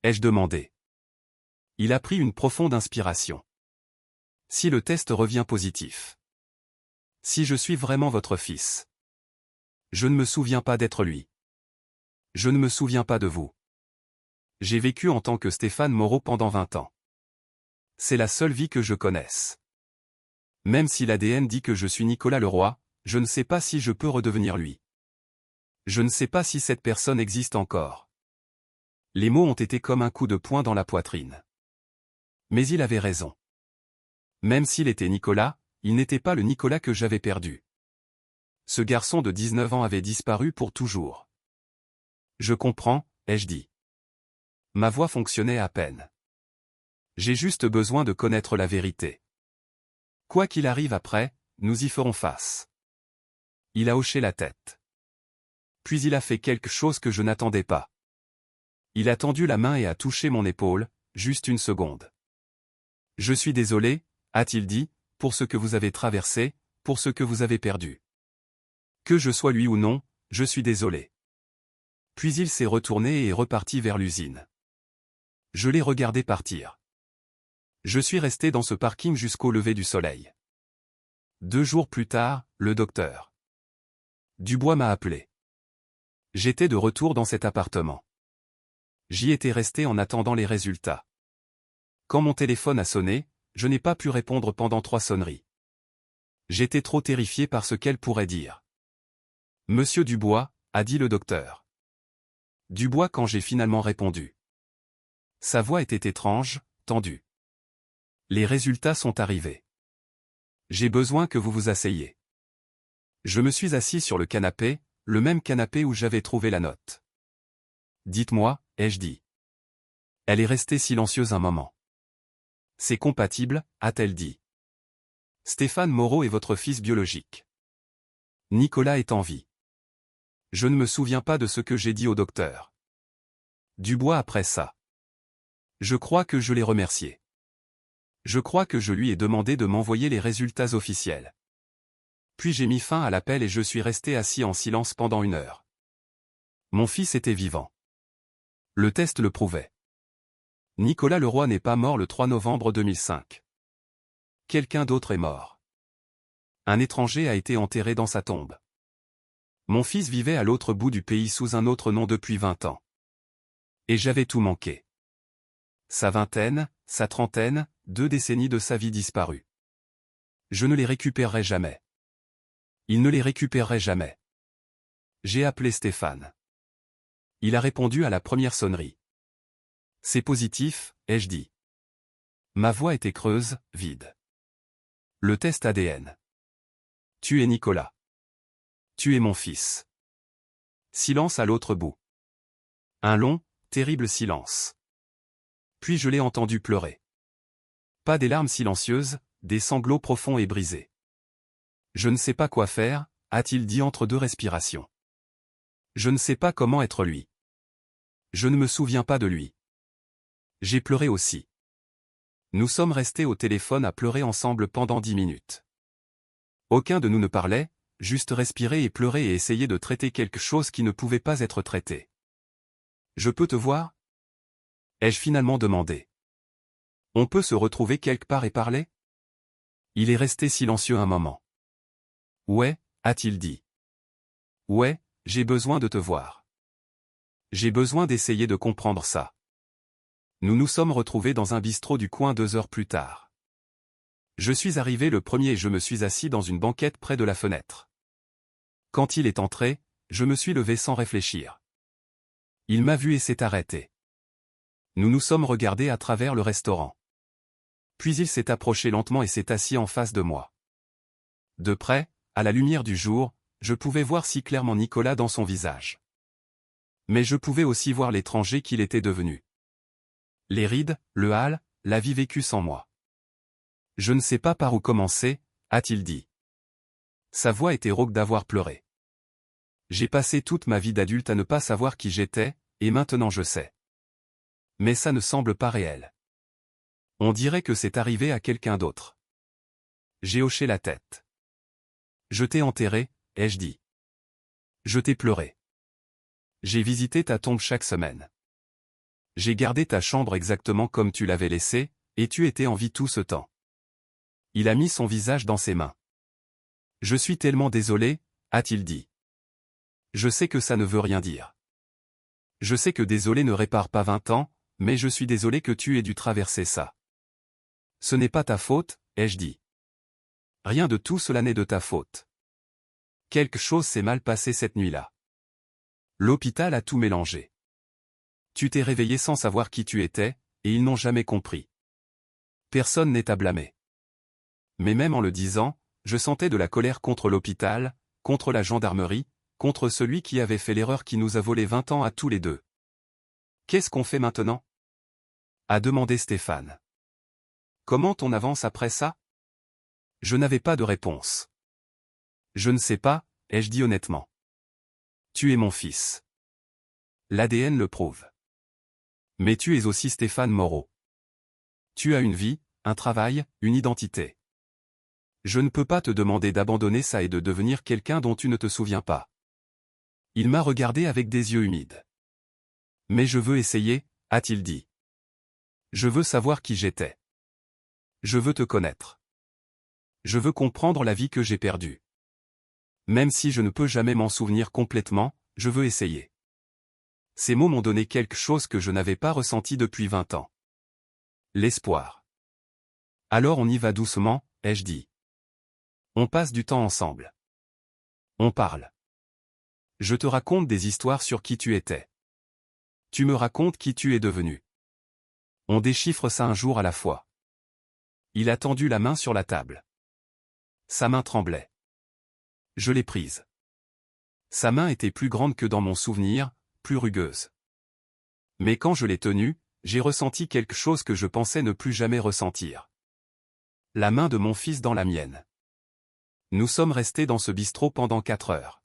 Ai-je demandé. Il a pris une profonde inspiration. Si le test revient positif. Si je suis vraiment votre fils. Je ne me souviens pas d'être lui. Je ne me souviens pas de vous. J'ai vécu en tant que Stéphane Moreau pendant 20 ans. C'est la seule vie que je connaisse. Même si l'ADN dit que je suis Nicolas Leroy, je ne sais pas si je peux redevenir lui. Je ne sais pas si cette personne existe encore. Les mots ont été comme un coup de poing dans la poitrine. Mais il avait raison. Même s'il était Nicolas, il n'était pas le Nicolas que j'avais perdu. Ce garçon de 19 ans avait disparu pour toujours. Je comprends, ai-je dit. Ma voix fonctionnait à peine. J'ai juste besoin de connaître la vérité. Quoi qu'il arrive après, nous y ferons face. Il a hoché la tête. Puis il a fait quelque chose que je n'attendais pas. Il a tendu la main et a touché mon épaule, juste une seconde. Je suis désolé, a-t-il dit, pour ce que vous avez traversé, pour ce que vous avez perdu. Que je sois lui ou non, je suis désolé. Puis il s'est retourné et est reparti vers l'usine. Je l'ai regardé partir. Je suis resté dans ce parking jusqu'au lever du soleil. 2 jours plus tard, le docteur Dubois m'a appelé. J'étais de retour dans cet appartement. J'y étais resté en attendant les résultats. Quand mon téléphone a sonné, je n'ai pas pu répondre pendant 3 sonneries. J'étais trop terrifié par ce qu'elle pourrait dire. Monsieur Dubois, a dit le docteur. Dubois quand j'ai finalement répondu. Sa voix était étrange, tendue. Les résultats sont arrivés. J'ai besoin que vous vous asseyiez. Je me suis assis sur le canapé, le même canapé où j'avais trouvé la note. Dites-moi, ai-je dit. Elle est restée silencieuse un moment. C'est compatible, a-t-elle dit. Stéphane Moreau est votre fils biologique. Nicolas est en vie. Je ne me souviens pas de ce que j'ai dit au docteur Dubois après ça. Je crois que je l'ai remercié. Je crois que je lui ai demandé de m'envoyer les résultats officiels. Puis j'ai mis fin à l'appel et je suis resté assis en silence pendant 1 heure. Mon fils était vivant. Le test le prouvait. Nicolas Leroy n'est pas mort le 3 novembre 2005. Quelqu'un d'autre est mort. Un étranger a été enterré dans sa tombe. Mon fils vivait à l'autre bout du pays sous un autre nom depuis 20 ans. Et j'avais tout manqué. Sa vingtaine, sa trentaine, 2 décennies de sa vie disparues. Je ne les récupérerai jamais. Il ne les récupérerait jamais. J'ai appelé Stéphane. Il a répondu à la première sonnerie. C'est positif, ai-je dit. Ma voix était creuse, vide. Le test ADN. Tu es Nicolas. Tu es mon fils. Silence à l'autre bout. Un long, terrible silence. Puis je l'ai entendu pleurer. Pas des larmes silencieuses, des sanglots profonds et brisés. Je ne sais pas quoi faire, a-t-il dit entre 2 respirations. Je ne sais pas comment être lui. Je ne me souviens pas de lui. J'ai pleuré aussi. Nous sommes restés au téléphone à pleurer ensemble pendant 10 minutes. Aucun de nous ne parlait, juste respirer et pleurer et essayer de traiter quelque chose qui ne pouvait pas être traité. Je peux te voir ? Ai-je finalement demandé. On peut se retrouver quelque part et parler ? Il est resté silencieux un moment. Ouais, a-t-il dit. Ouais, j'ai besoin de te voir. J'ai besoin d'essayer de comprendre ça. Nous nous sommes retrouvés dans un bistrot du coin 2 heures plus tard. Je suis arrivé le premier et je me suis assis dans une banquette près de la fenêtre. Quand il est entré, je me suis levé sans réfléchir. Il m'a vu et s'est arrêté. Nous nous sommes regardés à travers le restaurant. Puis il s'est approché lentement et s'est assis en face de moi. De près, à la lumière du jour, je pouvais voir si clairement Nicolas dans son visage. Mais je pouvais aussi voir l'étranger qu'il était devenu. Les rides, le hâle, la vie vécue sans moi. Je ne sais pas par où commencer, a-t-il dit. Sa voix était rauque d'avoir pleuré. J'ai passé toute ma vie d'adulte à ne pas savoir qui j'étais, et maintenant je sais. Mais ça ne semble pas réel. On dirait que c'est arrivé à quelqu'un d'autre. J'ai hoché la tête. Je t'ai enterré, ai-je dit. Je t'ai pleuré. J'ai visité ta tombe chaque semaine. J'ai gardé ta chambre exactement comme tu l'avais laissée, et tu étais en vie tout ce temps. Il a mis son visage dans ses mains. Je suis tellement désolé, a-t-il dit. Je sais que ça ne veut rien dire. Je sais que désolé ne répare pas 20 ans, mais je suis désolé que tu aies dû traverser ça. Ce n'est pas ta faute, ai-je dit. Rien de tout cela n'est de ta faute. Quelque chose s'est mal passé cette nuit-là. L'hôpital a tout mélangé. Tu t'es réveillé sans savoir qui tu étais, et ils n'ont jamais compris. Personne n'est à blâmer. Mais même en le disant, je sentais de la colère contre l'hôpital, contre la gendarmerie, contre celui qui avait fait l'erreur qui nous a volé 20 ans à tous les deux. Qu'est-ce qu'on fait maintenant ? A demandé Stéphane. Comment on avance après ça ? Je n'avais pas de réponse. Je ne sais pas, ai-je dit honnêtement. Tu es mon fils. L'ADN le prouve. Mais tu es aussi Stéphane Moreau. Tu as une vie, un travail, une identité. Je ne peux pas te demander d'abandonner ça et de devenir quelqu'un dont tu ne te souviens pas. Il m'a regardé avec des yeux humides. Mais je veux essayer, a-t-il dit. Je veux savoir qui j'étais. Je veux te connaître. Je veux comprendre la vie que j'ai perdue. Même si je ne peux jamais m'en souvenir complètement, je veux essayer. Ces mots m'ont donné quelque chose que je n'avais pas ressenti depuis 20 ans. L'espoir. Alors on y va doucement, ai-je dit. On passe du temps ensemble. On parle. Je te raconte des histoires sur qui tu étais. Tu me racontes qui tu es devenu. On déchiffre ça un jour à la fois. Il a tendu la main sur la table. Sa main tremblait. Je l'ai prise. Sa main était plus grande que dans mon souvenir, plus rugueuse. Mais quand je l'ai tenue, j'ai ressenti quelque chose que je pensais ne plus jamais ressentir. La main de mon fils dans la mienne. Nous sommes restés dans ce bistrot pendant 4 heures.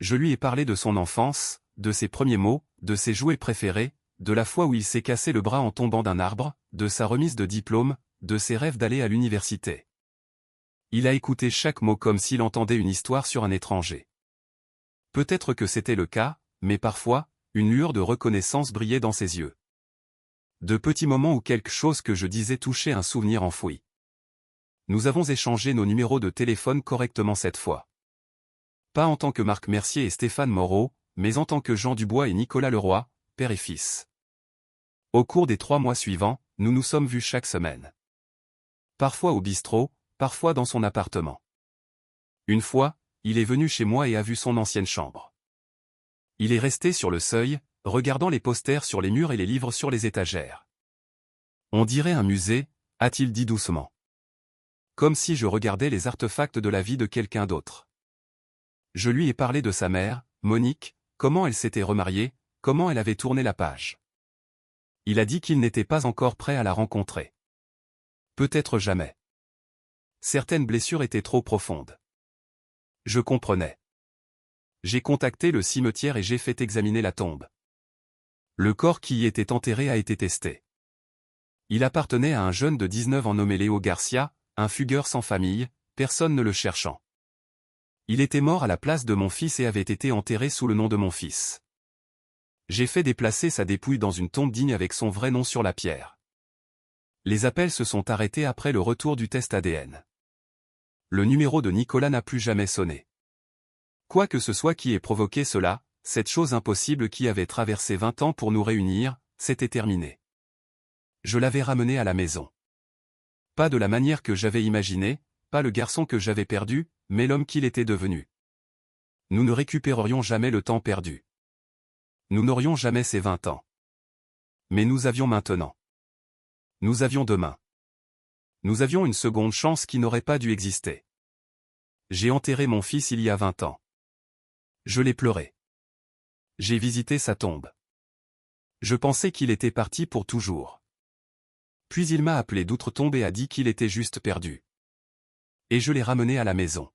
Je lui ai parlé de son enfance, de ses premiers mots, de ses jouets préférés, de la fois où il s'est cassé le bras en tombant d'un arbre, de sa remise de diplôme, de ses rêves d'aller à l'université. Il a écouté chaque mot comme s'il entendait une histoire sur un étranger. Peut-être que c'était le cas, mais parfois, une lueur de reconnaissance brillait dans ses yeux. De petits moments où quelque chose que je disais touchait un souvenir enfoui. Nous avons échangé nos numéros de téléphone correctement cette fois. Pas en tant que Marc Mercier et Stéphane Moreau, mais en tant que Jean Dubois et Nicolas Leroy, père et fils. Au cours des 3 mois suivants, nous nous sommes vus chaque semaine. Parfois au bistrot, parfois dans son appartement. Une fois, il est venu chez moi et a vu son ancienne chambre. Il est resté sur le seuil, regardant les posters sur les murs et les livres sur les étagères. On dirait un musée, a-t-il dit doucement. Comme si je regardais les artefacts de la vie de quelqu'un d'autre. Je lui ai parlé de sa mère, Monique, comment elle s'était remariée, comment elle avait tourné la page. Il a dit qu'il n'était pas encore prêt à la rencontrer. Peut-être jamais. Certaines blessures étaient trop profondes. Je comprenais. J'ai contacté le cimetière et j'ai fait examiner la tombe. Le corps qui y était enterré a été testé. Il appartenait à un jeune de 19 ans nommé Léo Garcia, un fugueur sans famille, personne ne le cherchant. Il était mort à la place de mon fils et avait été enterré sous le nom de mon fils. J'ai fait déplacer sa dépouille dans une tombe digne avec son vrai nom sur la pierre. Les appels se sont arrêtés après le retour du test ADN. Le numéro de Nicolas n'a plus jamais sonné. Quoi que ce soit qui ait provoqué cela, cette chose impossible qui avait traversé 20 ans pour nous réunir, s'était terminée. Je l'avais ramené à la maison. Pas de la manière que j'avais imaginé, pas le garçon que j'avais perdu, mais l'homme qu'il était devenu. Nous ne récupérerions jamais le temps perdu. Nous n'aurions jamais ces 20 ans. Mais nous avions maintenant. Nous avions demain. Nous avions une seconde chance qui n'aurait pas dû exister. J'ai enterré mon fils il y a 20 ans. Je l'ai pleuré. J'ai visité sa tombe. Je pensais qu'il était parti pour toujours. Puis il m'a appelé d'outre-tombe et a dit qu'il était juste perdu. Et je l'ai ramené à la maison.